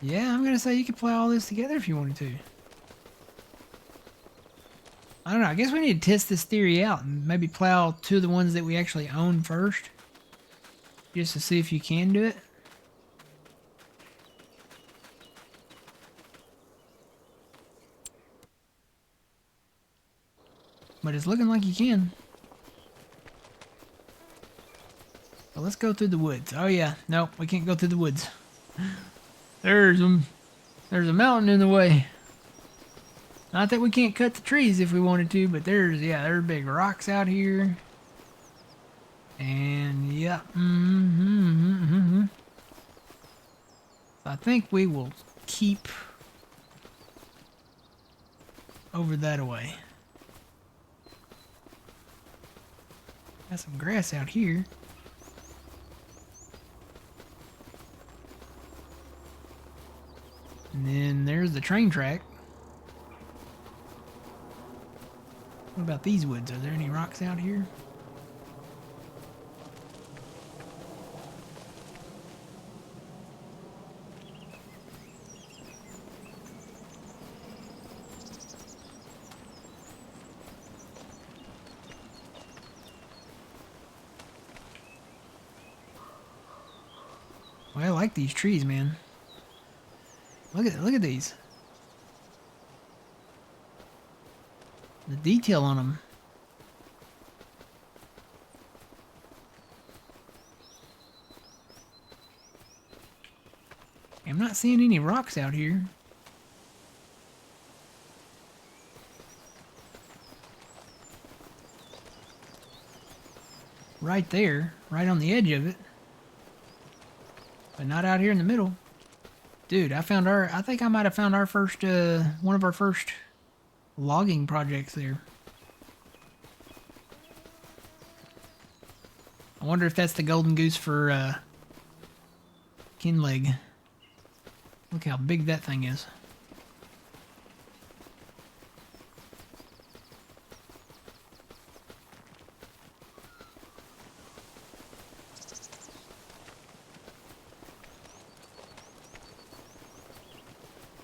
Yeah, I'm gonna say you could plow all this together if you wanted to. I don't know, I guess we need to test this theory out and maybe plow two of the ones that we actually own first. Just to see if you can do it. But it's looking like you can. Well, let's go through the woods. Oh yeah, nope, we can't go through the woods. There's a mountain in the way. Not that we can't cut the trees if we wanted to, but there's big rocks out here. And yeah, I think we will keep over that way. Got some grass out here. And then there's the train track. What about these woods? Are there any rocks out here? Well, I like these trees, man. Look at these. The detail on them. I'm not seeing any rocks out here. right there, right on the edge of it. But not out here in the middle. Dude, I think I might have found our first, one of our first logging projects there. I wonder if that's the golden goose for, Kinlaig. Look how big that thing is.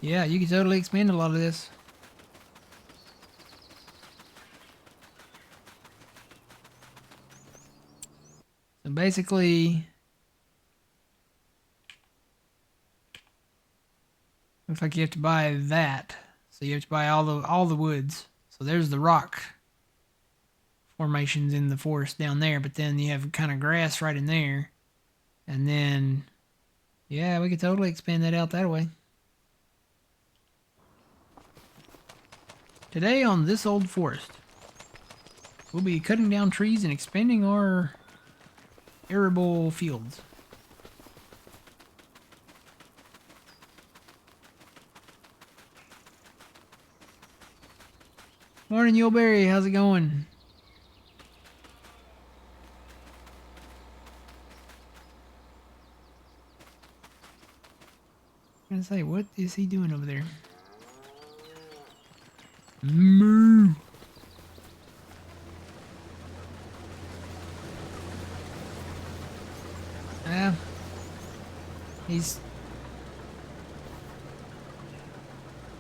Yeah, you can totally expand a lot of this. So basically, looks like you have to buy that. So you have to buy all the woods. So there's the rock formations in the forest down there, but then you have kind of grass right in there. And then, yeah, we could totally expand that out that way. Today on This Old Forest, we'll be cutting down trees and expanding our arable fields. Morning, Yuleberry. How's it going? I'm gonna say, what is he doing over there? Moo. Yeah. He's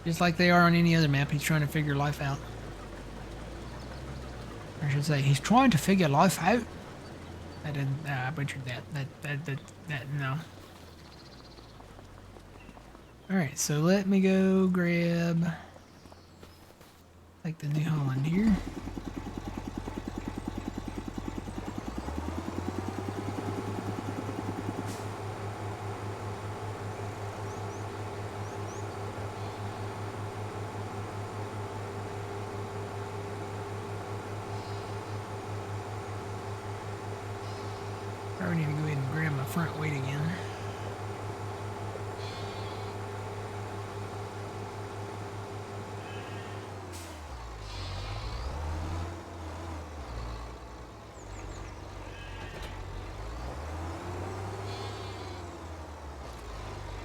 just like they are on any other map. He's trying to figure life out. I should say, he's trying to figure life out. I didn't. I butchered that. No. All right. So let me go grab like the New Holland here. Probably need to go ahead and grab my front weight again.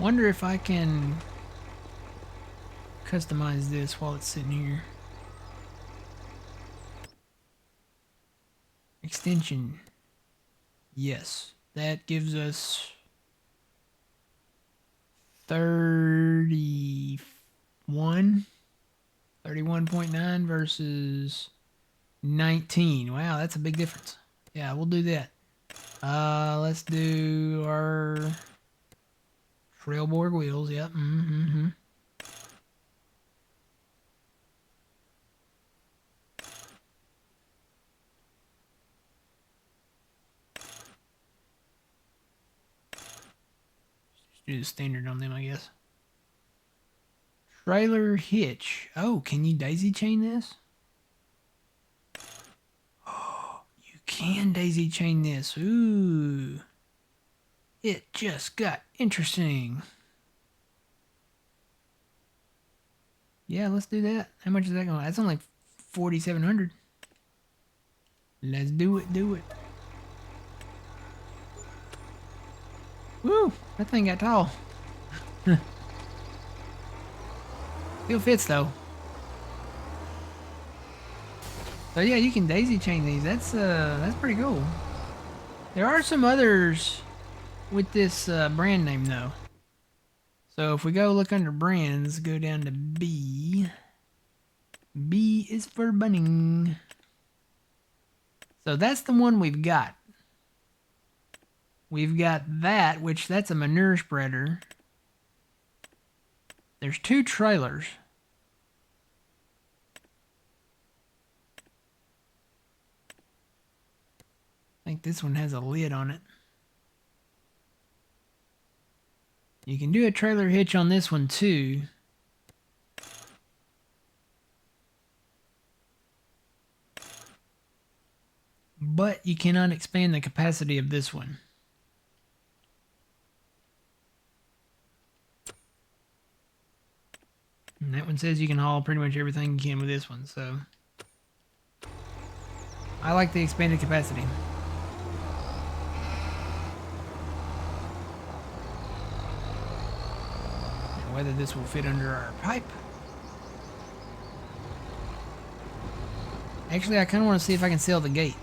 Wonder if I can customize this while it's sitting here. Extension. Yes, that gives us 31.9 versus 19. Wow, that's a big difference. Yeah, we'll do that. Let's do our Trailborg wheels. Yep. Mm-hmm. Just do the standard on them, I guess. Trailer hitch. Oh, can you daisy chain this? Oh, you can daisy chain this. Ooh. It just got interesting. Yeah, let's do that. How much is that going? That's only 4,700. Let's do it. Woo! That thing got tall. Still fits though. So yeah, you can daisy chain these. That's pretty cool. There are some others with this brand name though. So if we go look under brands, go down to B. B is for bunning. So that's the one we've got. We've got that, which that's a manure spreader. There's two trailers. I think this one has a lid on it. You can do a trailer hitch on this one too. but you cannot expand the capacity of this one. And that one says you can haul pretty much everything you can with this one, so I like the expanded capacity. Now, whether this will fit under our pipe. Actually, I kind of want to see if I can sell the gate.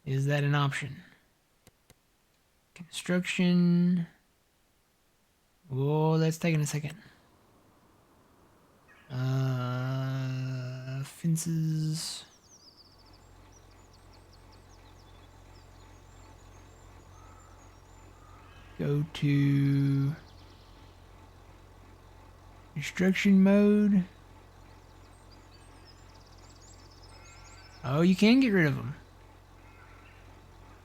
Is that an option? Construction. Whoa, that's taking a second. Fences. Go to construction mode. Oh, you can get rid of them.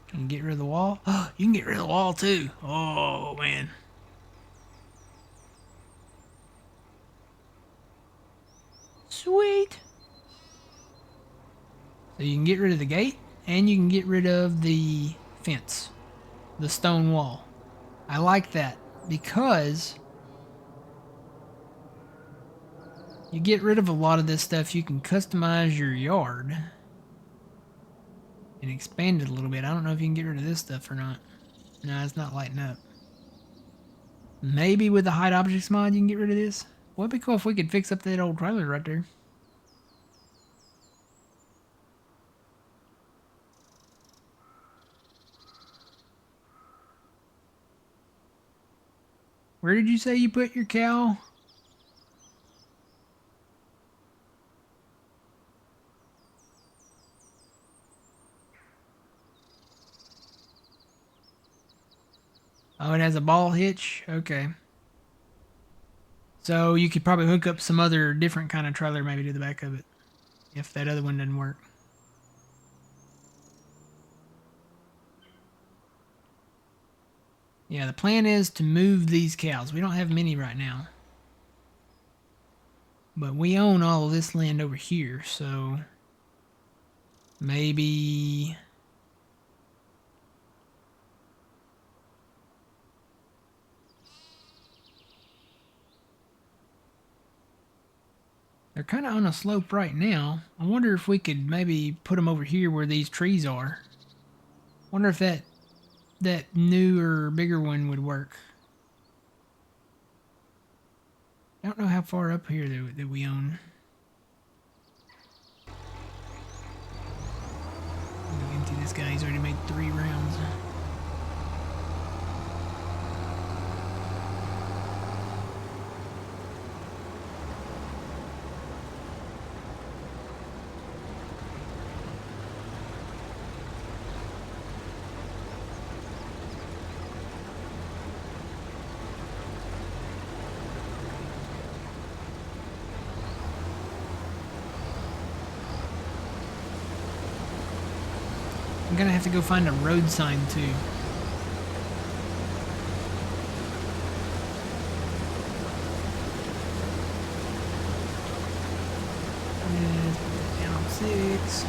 Can you get rid of the wall? Oh, you can get rid of the wall too. Oh, man. Sweet. So you can get rid of the gate and you can get rid of the fence, the stone wall. I like that because you get rid of a lot of this stuff. You can customize your yard and expand it a little bit. I don't know if you can get rid of this stuff or not. No, it's not lighting up. Maybe with the hide objects mod you can get rid of this. Well, it'd be cool if we could fix up that old trailer right there. Where did you say you put your cow? Oh, it has a ball hitch? Okay. So you could probably hook up some other different kind of trailer maybe to the back of it. If that other one doesn't work. Yeah, the plan is to move these cows. We don't have many right now. But we own all of this land over here, so maybe they're kind of on a slope right now. I wonder if we could maybe put them over here where these trees are. Wonder if that newer, bigger one would work. I don't know how far up here that we own. I'm gonna empty this guy. He's already made 3 rounds. I'm gonna have to go find a road sign too. And put that down on 6.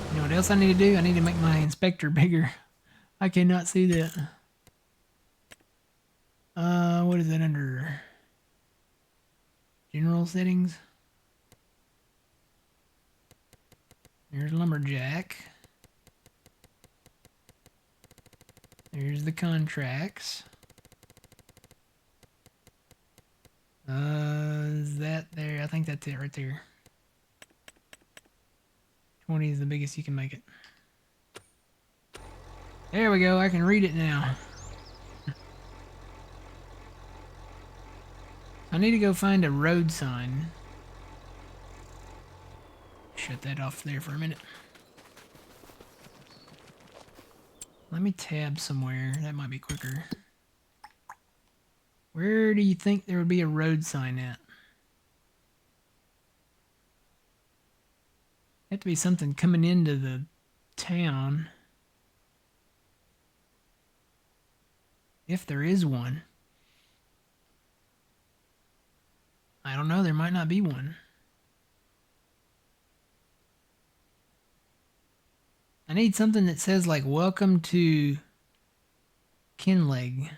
You know what else I need to do? I need to make my inspector bigger. I cannot see that. What is that under? General settings. There's lumberjack. There's the contracts. Is that there? I think that's it right there. 20 is the biggest you can make it. There we go. I can read it now. I need to go find a road sign. Shut that off there for a minute. Let me tab somewhere. That might be quicker. Where do you think there would be a road sign at? Have to be something coming into the town. If there is one. I don't know, there might not be one. I need something that says like welcome to Kinlaig.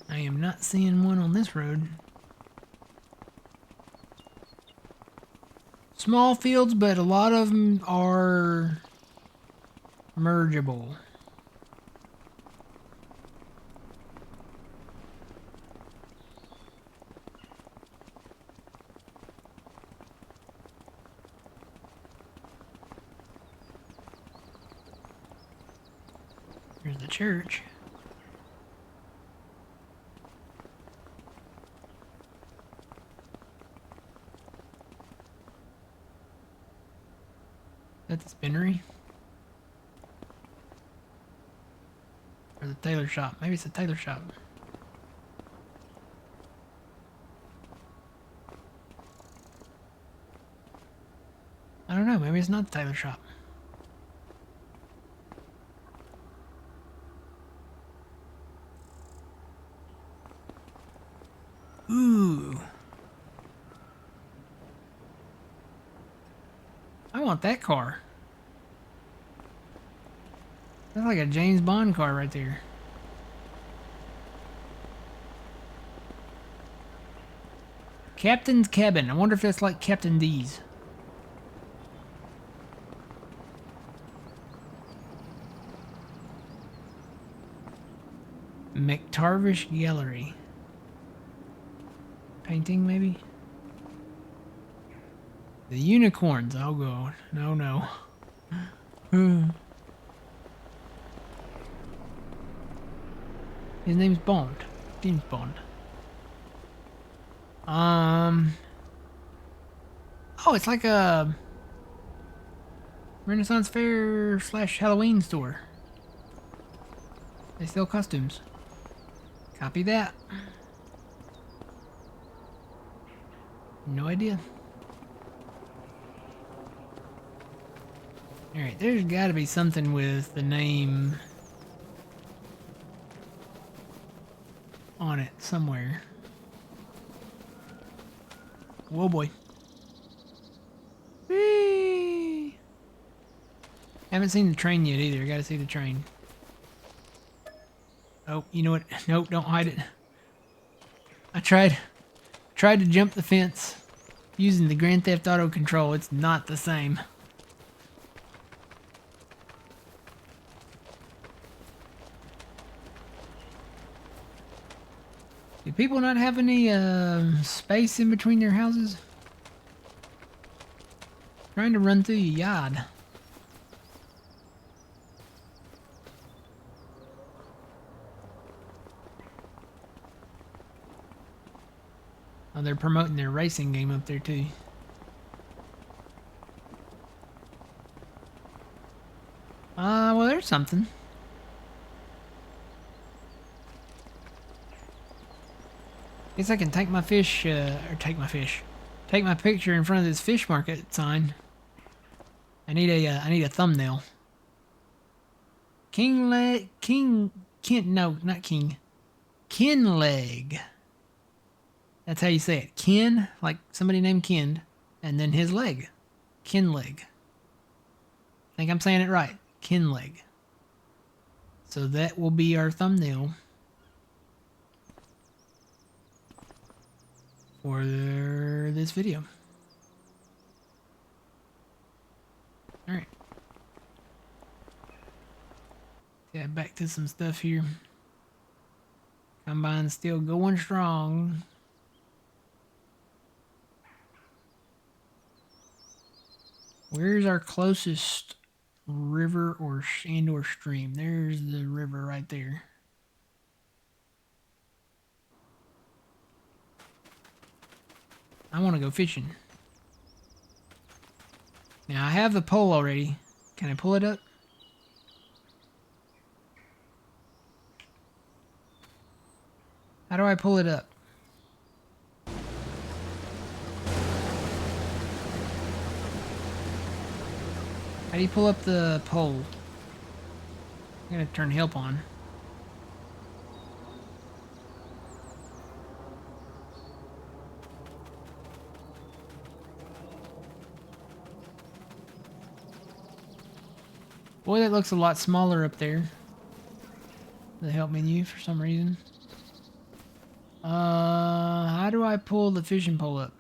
I am not seeing one on this road. Small fields, but a lot of them are mergeable. Here's the church. Is that the spinnery? Or the tailor shop? Maybe it's the tailor shop. I don't know, maybe it's not the tailor shop. Ooh. I want that car. That's like a James Bond car right there. Captain's Cabin. I wonder if that's like Captain D's. McTarvish Gallery. Painting, maybe? The unicorns. Oh, God. No, no. His name's Bond. James Bond. Oh, it's like a Renaissance Fair / Halloween store. They sell costumes. Copy that. No idea. Alright, there's gotta be something with the name on it somewhere. Whoa, boy. Whee! Haven't seen the train yet either. Gotta see the train. Oh, you know what? Nope, don't hide it. I tried to jump the fence using the Grand Theft Auto control. It's not the same. Do people not have any space in between their houses? Trying to run through your yard. Oh, they're promoting their racing game up there too. Well, there's something. Guess I can take my fish, take my picture in front of this fish market sign. I need a thumbnail. No, not King. Kinlaig. That's how you say it. Kin, like somebody named Kin, and then his leg. Kinlaig. I think I'm saying it right. Kinlaig. So that will be our thumbnail for this video. Alright. Yeah, back to some stuff here. Combine's still going strong. Where's our closest river or stream? There's the river right there. I want to go fishing. Now I have the pole already. Can I pull it up? How do I pull it up? How do you pull up the pole? I'm gonna turn help on. Boy, that looks a lot smaller up there. The help menu for some reason. How do I pull the fishing pole up?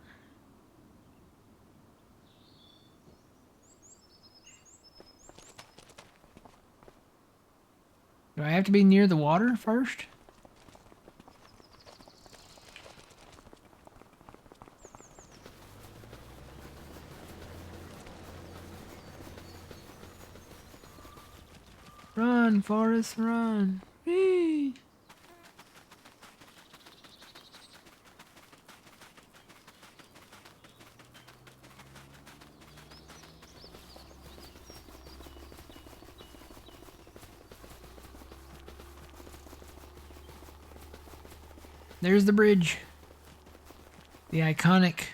Do I have to be near the water first? Run, Forrest, run. Whee! There's the bridge. The iconic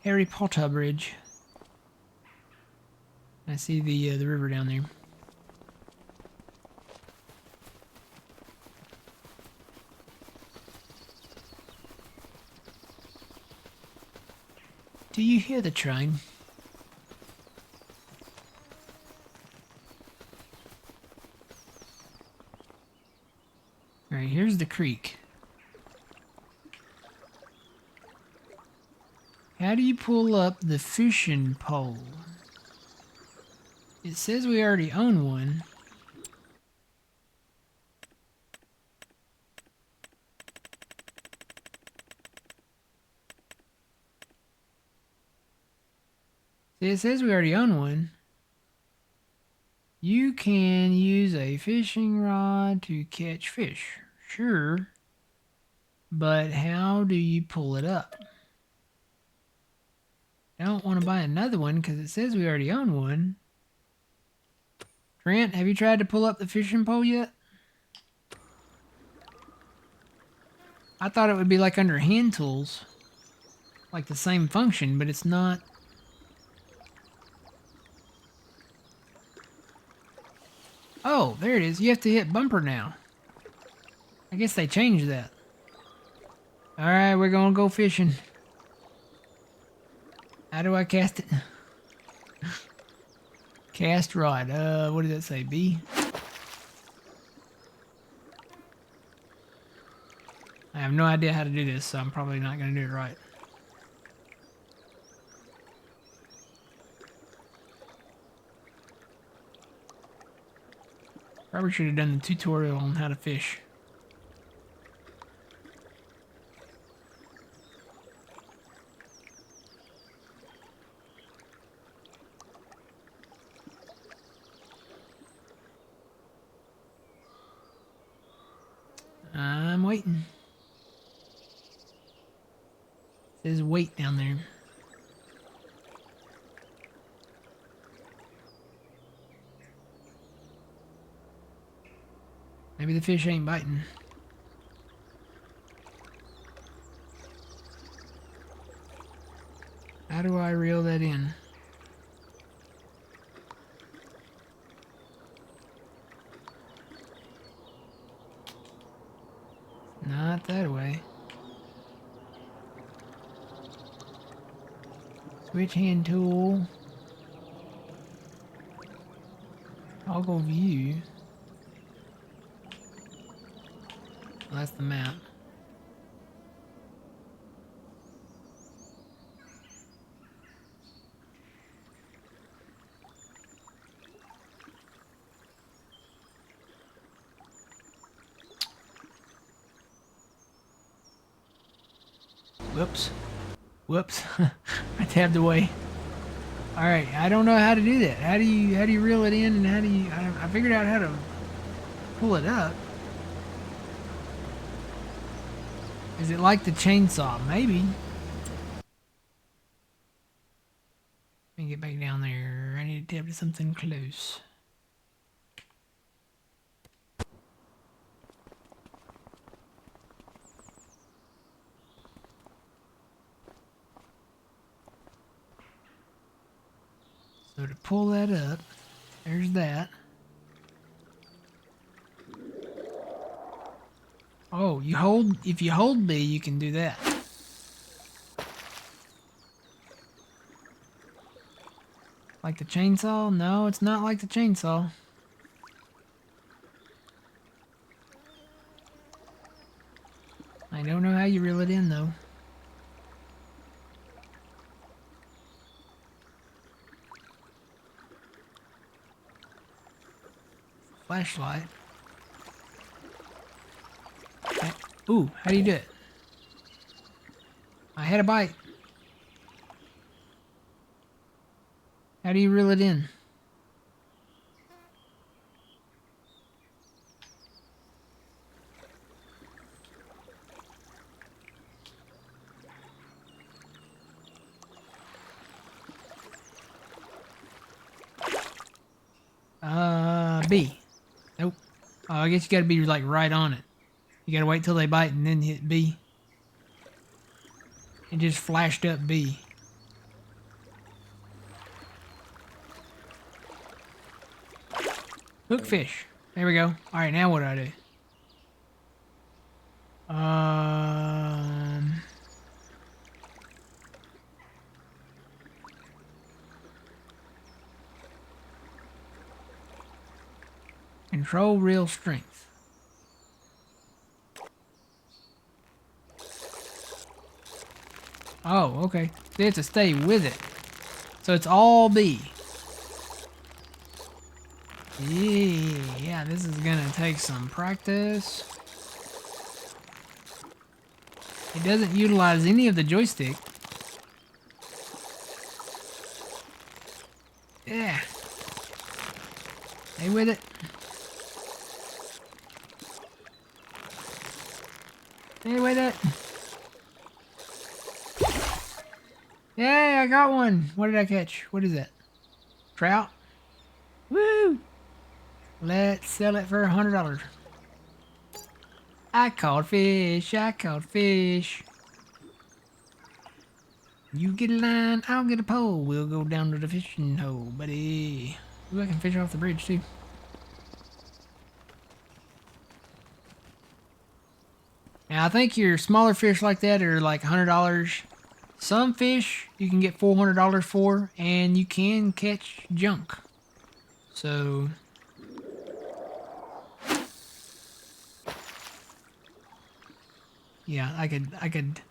Harry Potter bridge. I see the river down there. Do you hear the train? Alright, here's the creek. How do you pull up the fishing pole? It says we already own one. See, it says we already own one. You can use a fishing rod to catch fish. Sure. But how do you pull it up? I don't want to buy another one because it says we already own one. Trent, have you tried to pull up the fishing pole yet? I thought it would be like under hand tools. Like the same function, but it's not. Oh, there it is. You have to hit bumper now. I guess they changed that. Alright, we're gonna go fishing. How do I cast it? Cast rod. What does that say? B? I have no idea how to do this, so I'm probably not gonna do it right. Probably should have done the tutorial on how to fish. I'm waiting. It says wait down there. Maybe the fish ain't biting. How do I reel that in? Not that way. Switch hand tool. Toggle view. Well, that's the map. Whoops. Whoops. I tabbed away. Alright, I don't know how to do that. How do you reel it in and how do you I figured out how to pull it up. Is it like the chainsaw? Maybe. And get back down there. I need to tap to something close. So to pull that up, there's that. Oh, if you hold B, you can do that. Like the chainsaw? No, it's not like the chainsaw. I don't know how you reel it in, though. Flashlight. Okay. Ooh, how do you do it? I had a bite. How do you reel it in? B. Nope. Oh, I guess you gotta be like right on it. You gotta wait till they bite and then hit B. It just flashed up B. Hookfish. There we go. Alright, now what do I do? Control reel strength. Oh, okay. So you have to stay with it. So it's all B. Yeah, this is gonna take some practice. It doesn't utilize any of the joystick. Yeah. Stay with it. Stay with it. Yay, I got one. What did I catch? What is that? Trout? Woo! Let's sell it for $100. I caught fish. I caught fish. You get a line, I'll get a pole. We'll go down to the fishing hole, buddy. Ooh, I can fish off the bridge, too. Now, I think your smaller fish like that are like $100. Some fish you can get $400 for, and you can catch junk. So... yeah, I could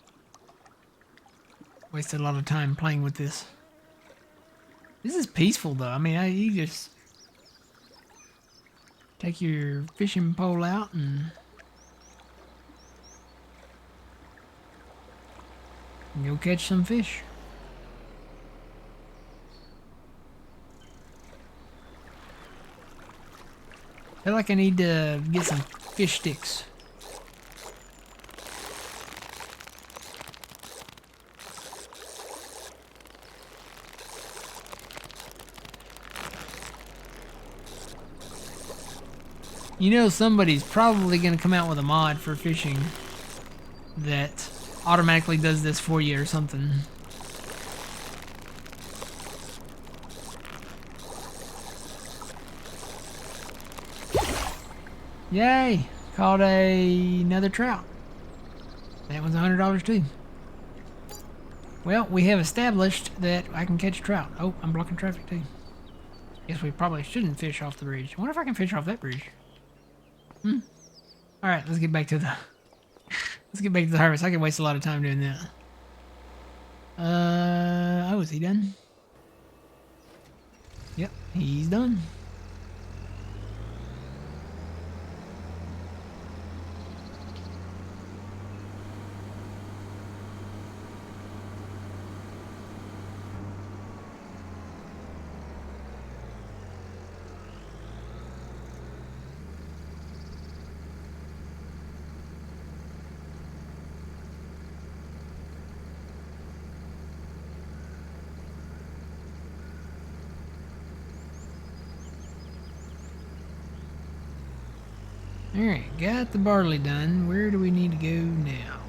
waste a lot of time playing with this. This is peaceful, though. I mean, you just take your fishing pole out and go catch some fish. I feel like I need to get some fish sticks. You know, somebody's probably going to come out with a mod for fishing that automatically does this for you or something. Yay! Caught another trout. That one's $100 too. Well, we have established that I can catch trout. Oh, I'm blocking traffic too. Guess we probably shouldn't fish off the bridge. I wonder if I can fish off that bridge. Alright, let's get back to the... let's get back to the harvest. I can waste a lot of time doing that. Oh, is he done? Yep, he's done. Alright, got the barley done. Where do we need to go now?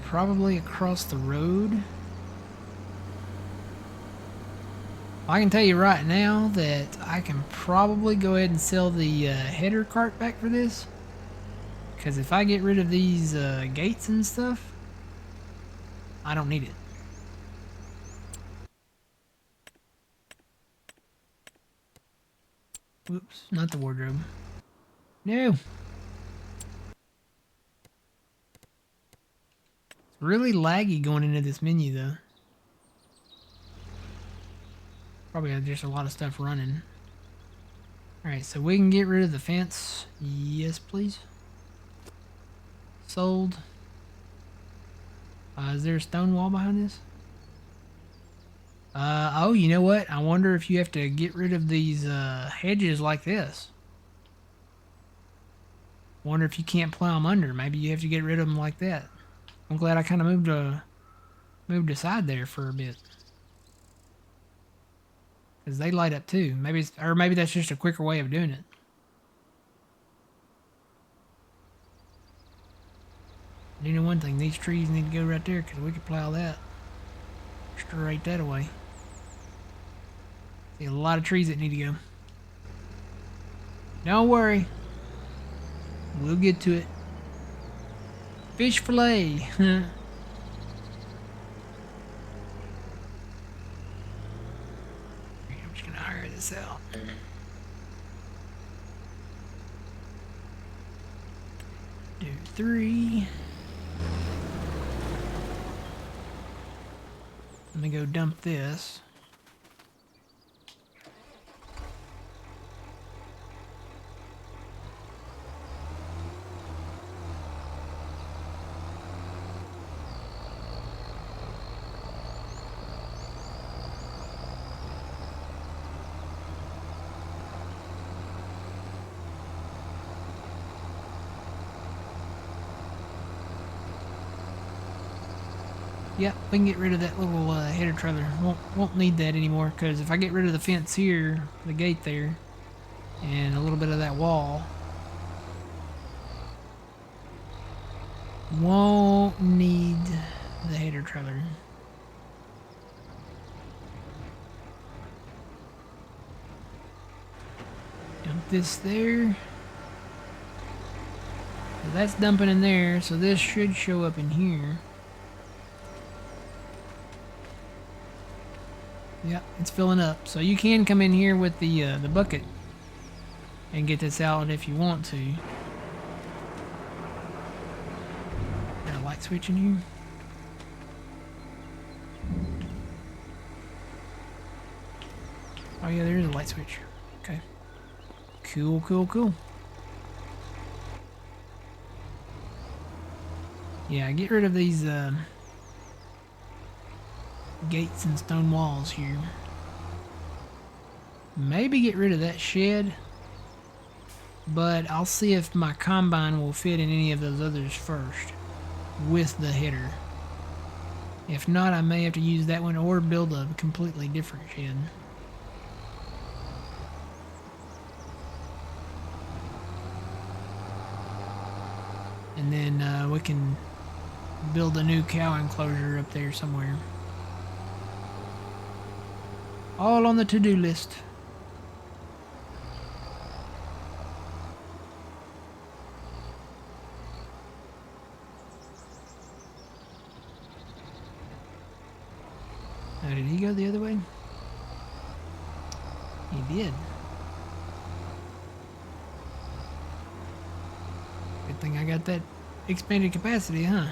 Probably across the road. I can tell you right now that I can probably go ahead and sell the header cart back for this. Because if I get rid of these gates and stuff, I don't need it. Whoops, not the wardrobe. No. It's really laggy going into this menu though. Probably just a lot of stuff running. Alright, so we can get rid of the fence. Yes, please. Sold. Is there a stone wall behind this? Oh, you know what? I wonder if you have to get rid of these hedges like this. Wonder if you can't plow them under. Maybe you have to get rid of them like that. I'm glad I kind of moved aside there for a bit. Because they light up too. Maybe that's just a quicker way of doing it. You know one thing, these trees need to go right there because we could plow that straight that away. See a lot of trees that need to go. Don't worry. We'll get to it. Fish fillet. I'm just gonna hire this out. Do 3. Let me go dump this. Yep, we can get rid of that little header trailer. Won't need that anymore because if I get rid of the fence here, the gate there, and a little bit of that wall, won't need the header trailer. Dump this there. So that's dumping in there, so this should show up in here. Yep, it's filling up. So you can come in here with the bucket and get this out if you want to. Got a light switch in here. Oh yeah, there is a light switch. Okay. Cool, cool, cool. Yeah, get rid of these gates and stone walls here. Maybe get rid of that shed, but I'll see if my combine will fit in any of those others first with the header. If not, I may have to use that one or build a completely different shed. And then we can build a new cow enclosure up there somewhere. All on the to-do list. Now, did he go the other way? He did. Good thing I got that expanded capacity, huh?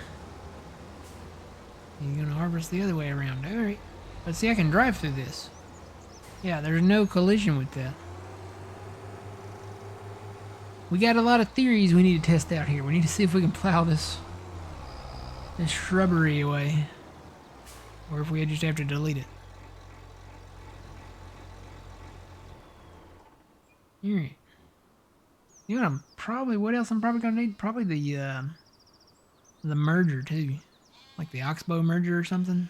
He's gonna harvest the other way around. Alright. Let's see, I can drive through this. Yeah, there's no collision with that. We got a lot of theories we need to test out here. We need to see if we can plow this shrubbery away. Or if we just have to delete it. Alright. You know what else I'm probably gonna need? Probably the merger too. Like the Oxbow merger or something.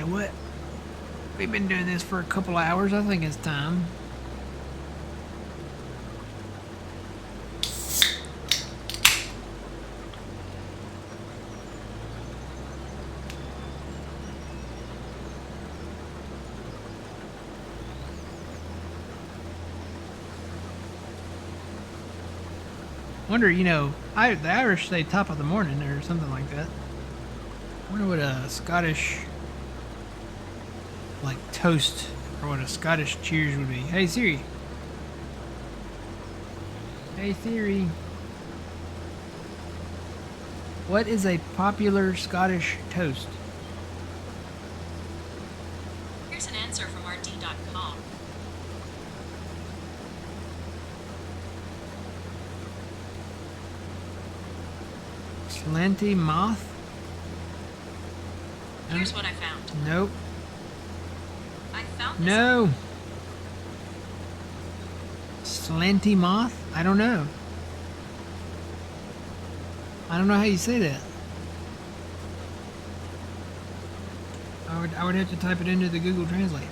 know what? We've been doing this for a couple hours. I think it's time. Wonder, you know, the Irish say top of the morning or something like that. I wonder what a Scottish, like, toast or what a Scottish cheers would be. Hey Siri. Hey Siri. What is a popular Scottish toast? Here's an answer from RT.com. Slanty moth? Here's what I found. Nope. I found this. No. Slanty moth? I don't know. I don't know how you say that. I would have to type it into the Google Translate.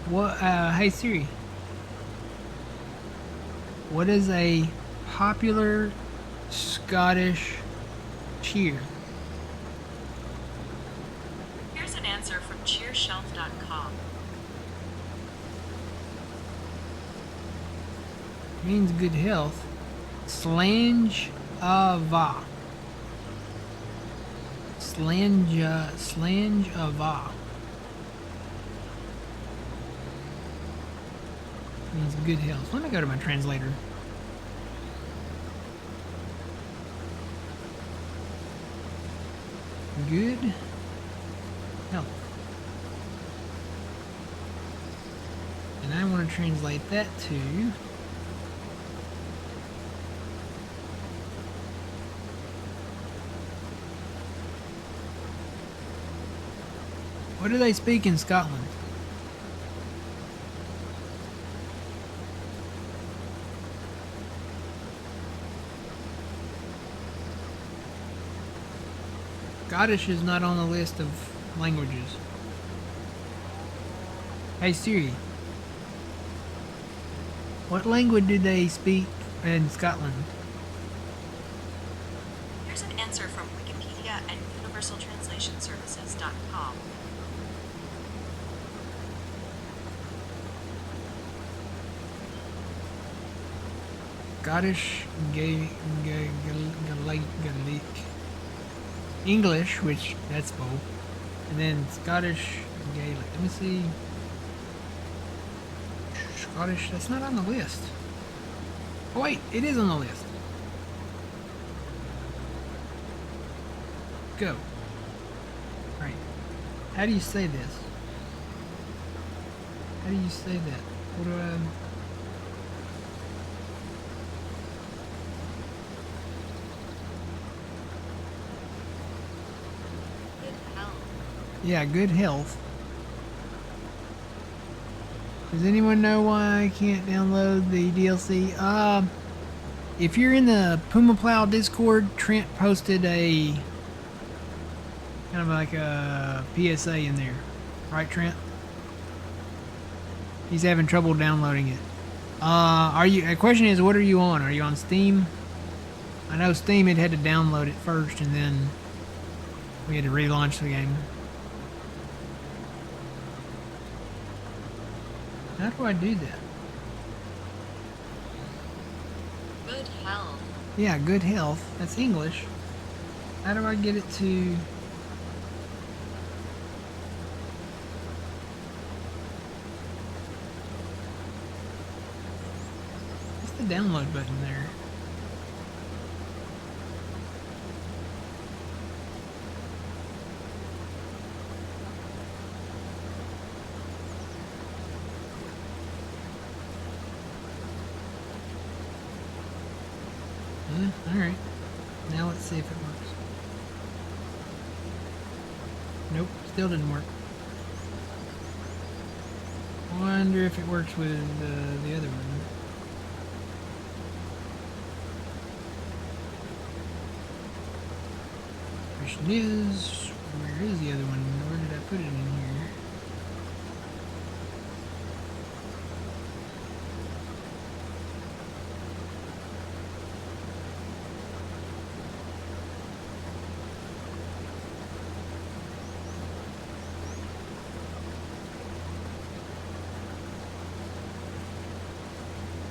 What? Hey Siri. What is a popular Scottish cheer? Here's an answer from cheershelf.com. Means good health. Slange ava. Slange ava. Means good health. Let me go to my translator. Good health. And I want to translate that to what do they speak in Scotland? Scottish is not on the list of languages. Hey Siri, what language do they speak in Scotland? Here's an answer from Wikipedia and universaltranslationservices.com. Scottish Gaelic. English, which that's both, and then Scottish Gaelic. Let me see. Scottish, that's not on the list. Oh wait, it is on the list. Go. Right. How do you say this? How do you say that? What do I... Yeah, good health. Does anyone know why I can't download the DLC? If you're in the Puma Plow Discord, Trent posted a kind of like a PSA in there. Right, Trent? He's having trouble downloading it. The question is, what are you on? Are you on Steam? I know Steam had to download it first and then we had to relaunch the game. How do I do that? Good health. Yeah, good health. That's English. How do I get it to... What's the download button there? Alright. Now let's see if it works. Nope, still didn't work. Wonder if it works with the other one. question is, where is the other one? Where did I put it in here?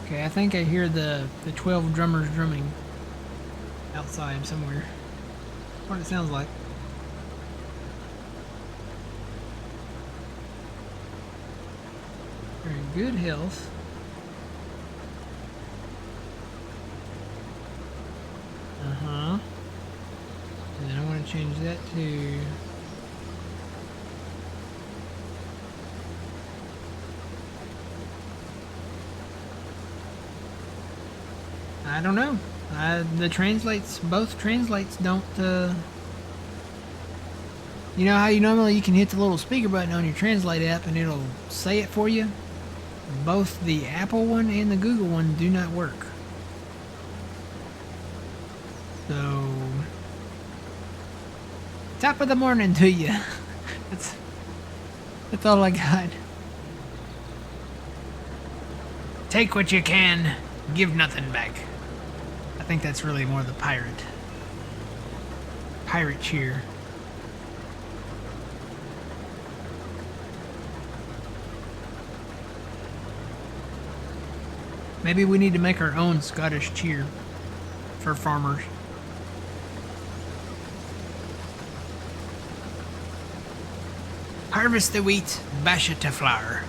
Okay, I think I hear the 12 drummers drumming outside somewhere. That's what it sounds like. They're in good health. Uh-huh. And then I want to change that to... I don't know. Both translates don't, You know how you can hit the little speaker button on your translate app and it'll say it for you? Both the Apple one and the Google one do not work. So, top of the morning to you. that's that's all I got. Take what you can, give nothing back. I think that's really more the pirate cheer. Maybe we need to make our own Scottish cheer for farmers. Harvest the wheat, bash it to flour.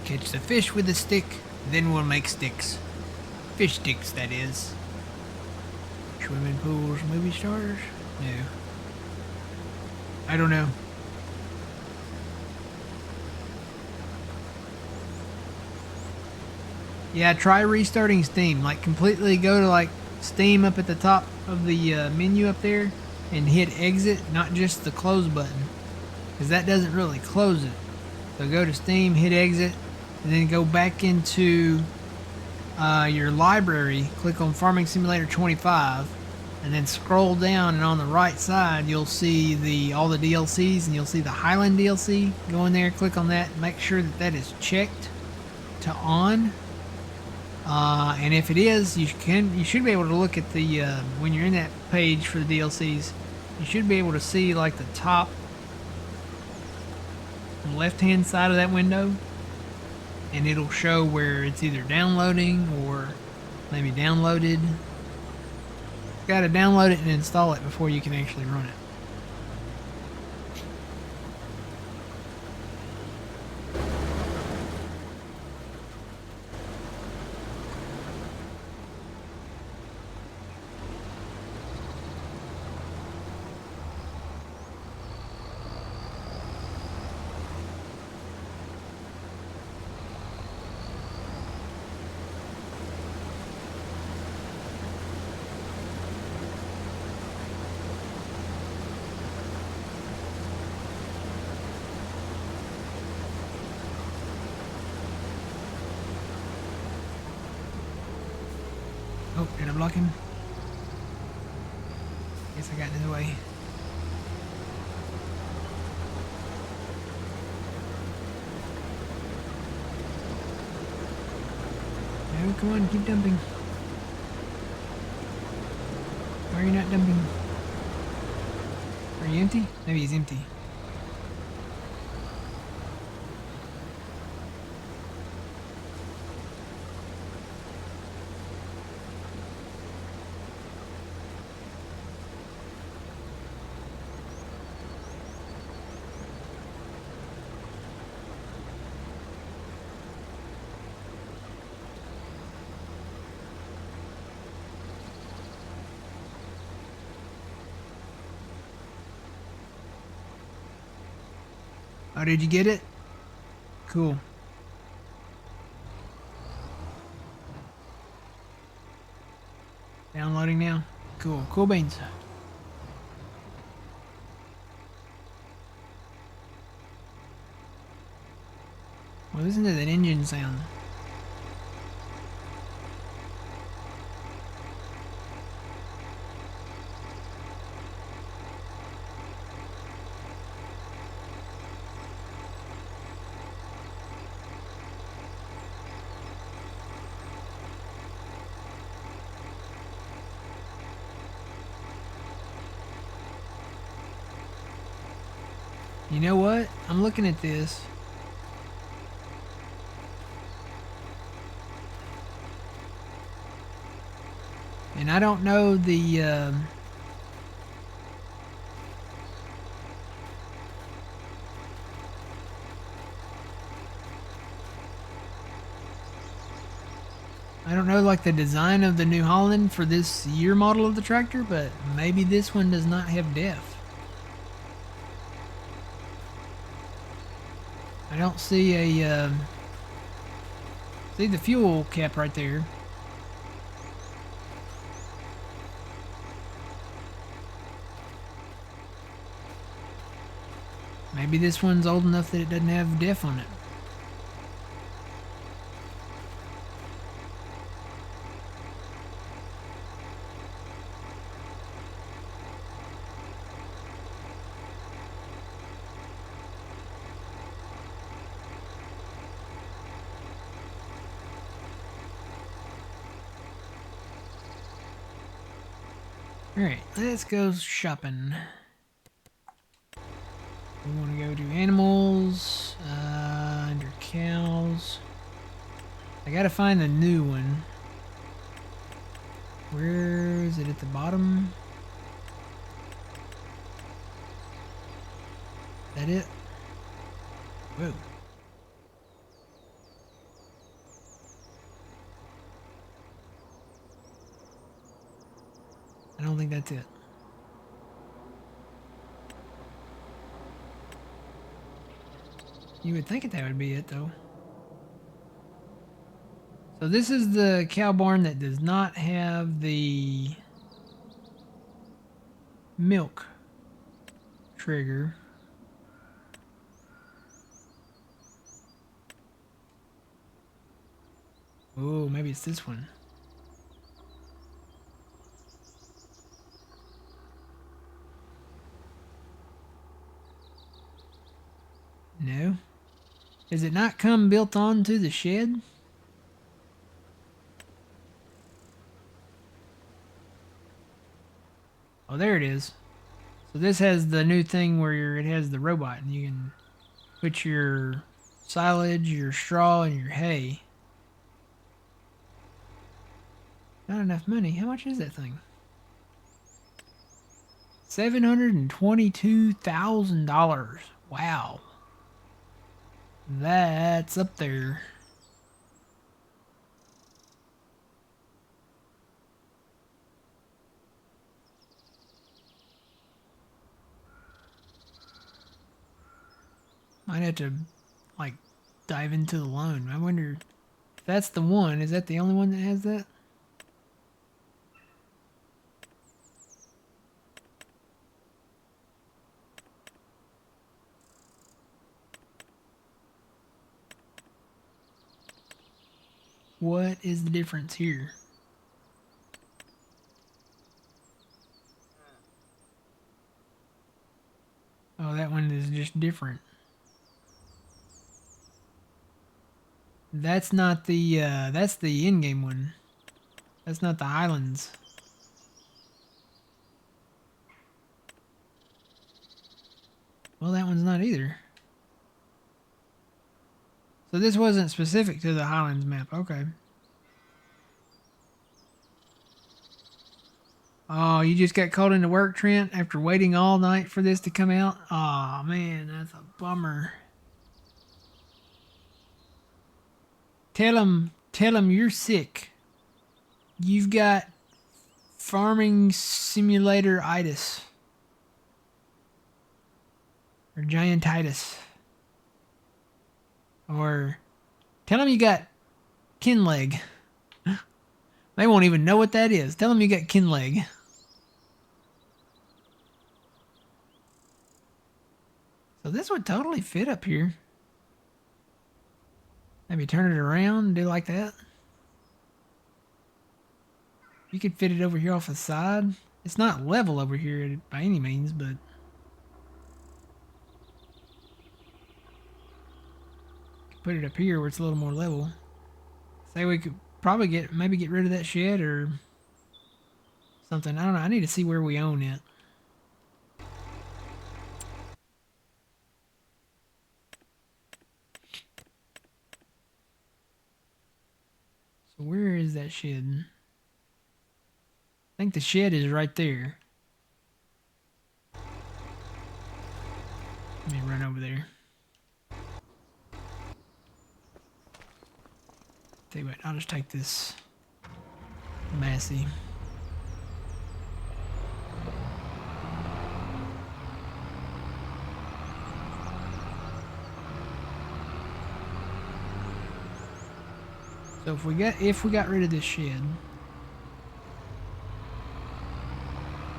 Catch the fish with a stick, then we'll make sticks. Fish sticks, that is. Swimming pools, movie stars? No. I don't know. Yeah, try restarting Steam. Like, completely go to, like, Steam up at the top of the menu up there and hit exit, not just the close button. Because that doesn't really close it. So go to Steam, hit exit, and then go back into your library, click on Farming Simulator 25, and then scroll down, and on the right side you'll see all the DLCs, and you'll see the Highland DLC. Go in there, click on that, make sure that that is checked to on. And if it is, you should be able to look at the when you're in that page for the DLCs, you should be able to see like the top left hand side of that window, and it'll show where it's either downloading or maybe downloaded. You gotta download it and install it before you can actually run it. Oh, did I block him? Guess I got in his way. No, come on, keep dumping. Why are you not dumping? Are you empty? Maybe he's empty. Oh, did you get it? Cool. Downloading now. Cool. Cool beans. Well, listen to that engine sound. You know what? I'm looking at this. And I don't know the I don't know like the design of the New Holland for this year model of the tractor, but maybe this one does not have def. I don't see a see the fuel cap right there. Maybe this one's old enough that it doesn't have def on it. Alright, let's go shopping. We want to go to animals, under cows. I gotta find the new one. Where is it at the bottom? Is that it? Whoa. I don't think that's it. You would think that would be it though. So this is the cow barn that does not have the milk trigger. Oh, maybe it's this one. No. Does it not come built onto the shed? Oh, there it is. So this has the new thing where it has the robot and you can put your silage, your straw, and your hay. Not enough money. How much is that thing? $722,000. Wow. That's up there. Might have to, like, dive into the loan. I wonder if that's the one. Is that the only one that has that? What is the difference here? Oh, that one is just different. That's not the, that's the in-game one. That's not the Highlands. Well, that one's not either. So this wasn't specific to the Highlands map. Okay. Oh, you just got called into work, Trent, after waiting all night for this to come out? Oh, man, that's a bummer. Tell him you're sick. You've got farming simulator-itis. Or giantitis. Or tell him you got Kinlaig. They won't even know what that is. Tell him you got Kinlaig. So this would totally fit up here. Maybe turn it around and do like that. You could fit it over here off the side. It's not level over here by any means, but put it up here where it's a little more level. Say we could probably get rid of that shed or something. I don't know. I need to see where we own it. So where is that shed? I think the shed is right there. Let me run over there. Tell you what, I'll just take this Massey. So if we got rid of this shed,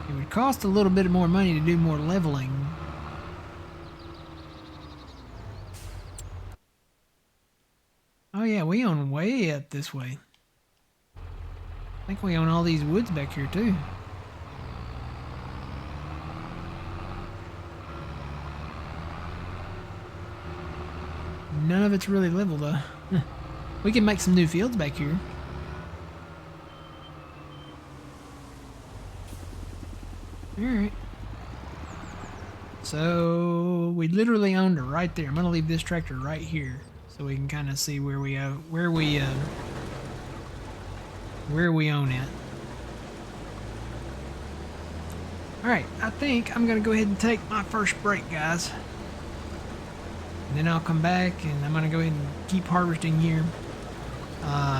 it would cost a little bit more money to do more leveling. Oh yeah, we own way up this way. I think we own all these woods back here too. None of it's really level though. We can make some new fields back here. Alright. So we literally owned it right there. I'm gonna leave this tractor right here so we can kind of see where we own it. Alright, I think I'm gonna go ahead and take my first break, guys. And then I'll come back and I'm gonna go ahead and keep harvesting here.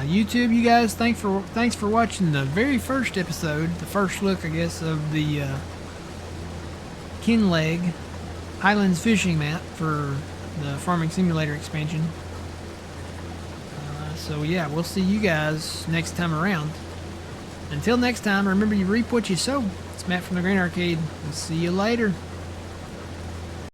YouTube, you guys, thanks for watching the very first episode, the first look, I guess, of the Kinlaig Highlands fishing map for the Farming Simulator expansion. So yeah, we'll see you guys next time around. Until next time, remember you reap what you sow. It's Matt from the Grand Arcade. We'll see you later.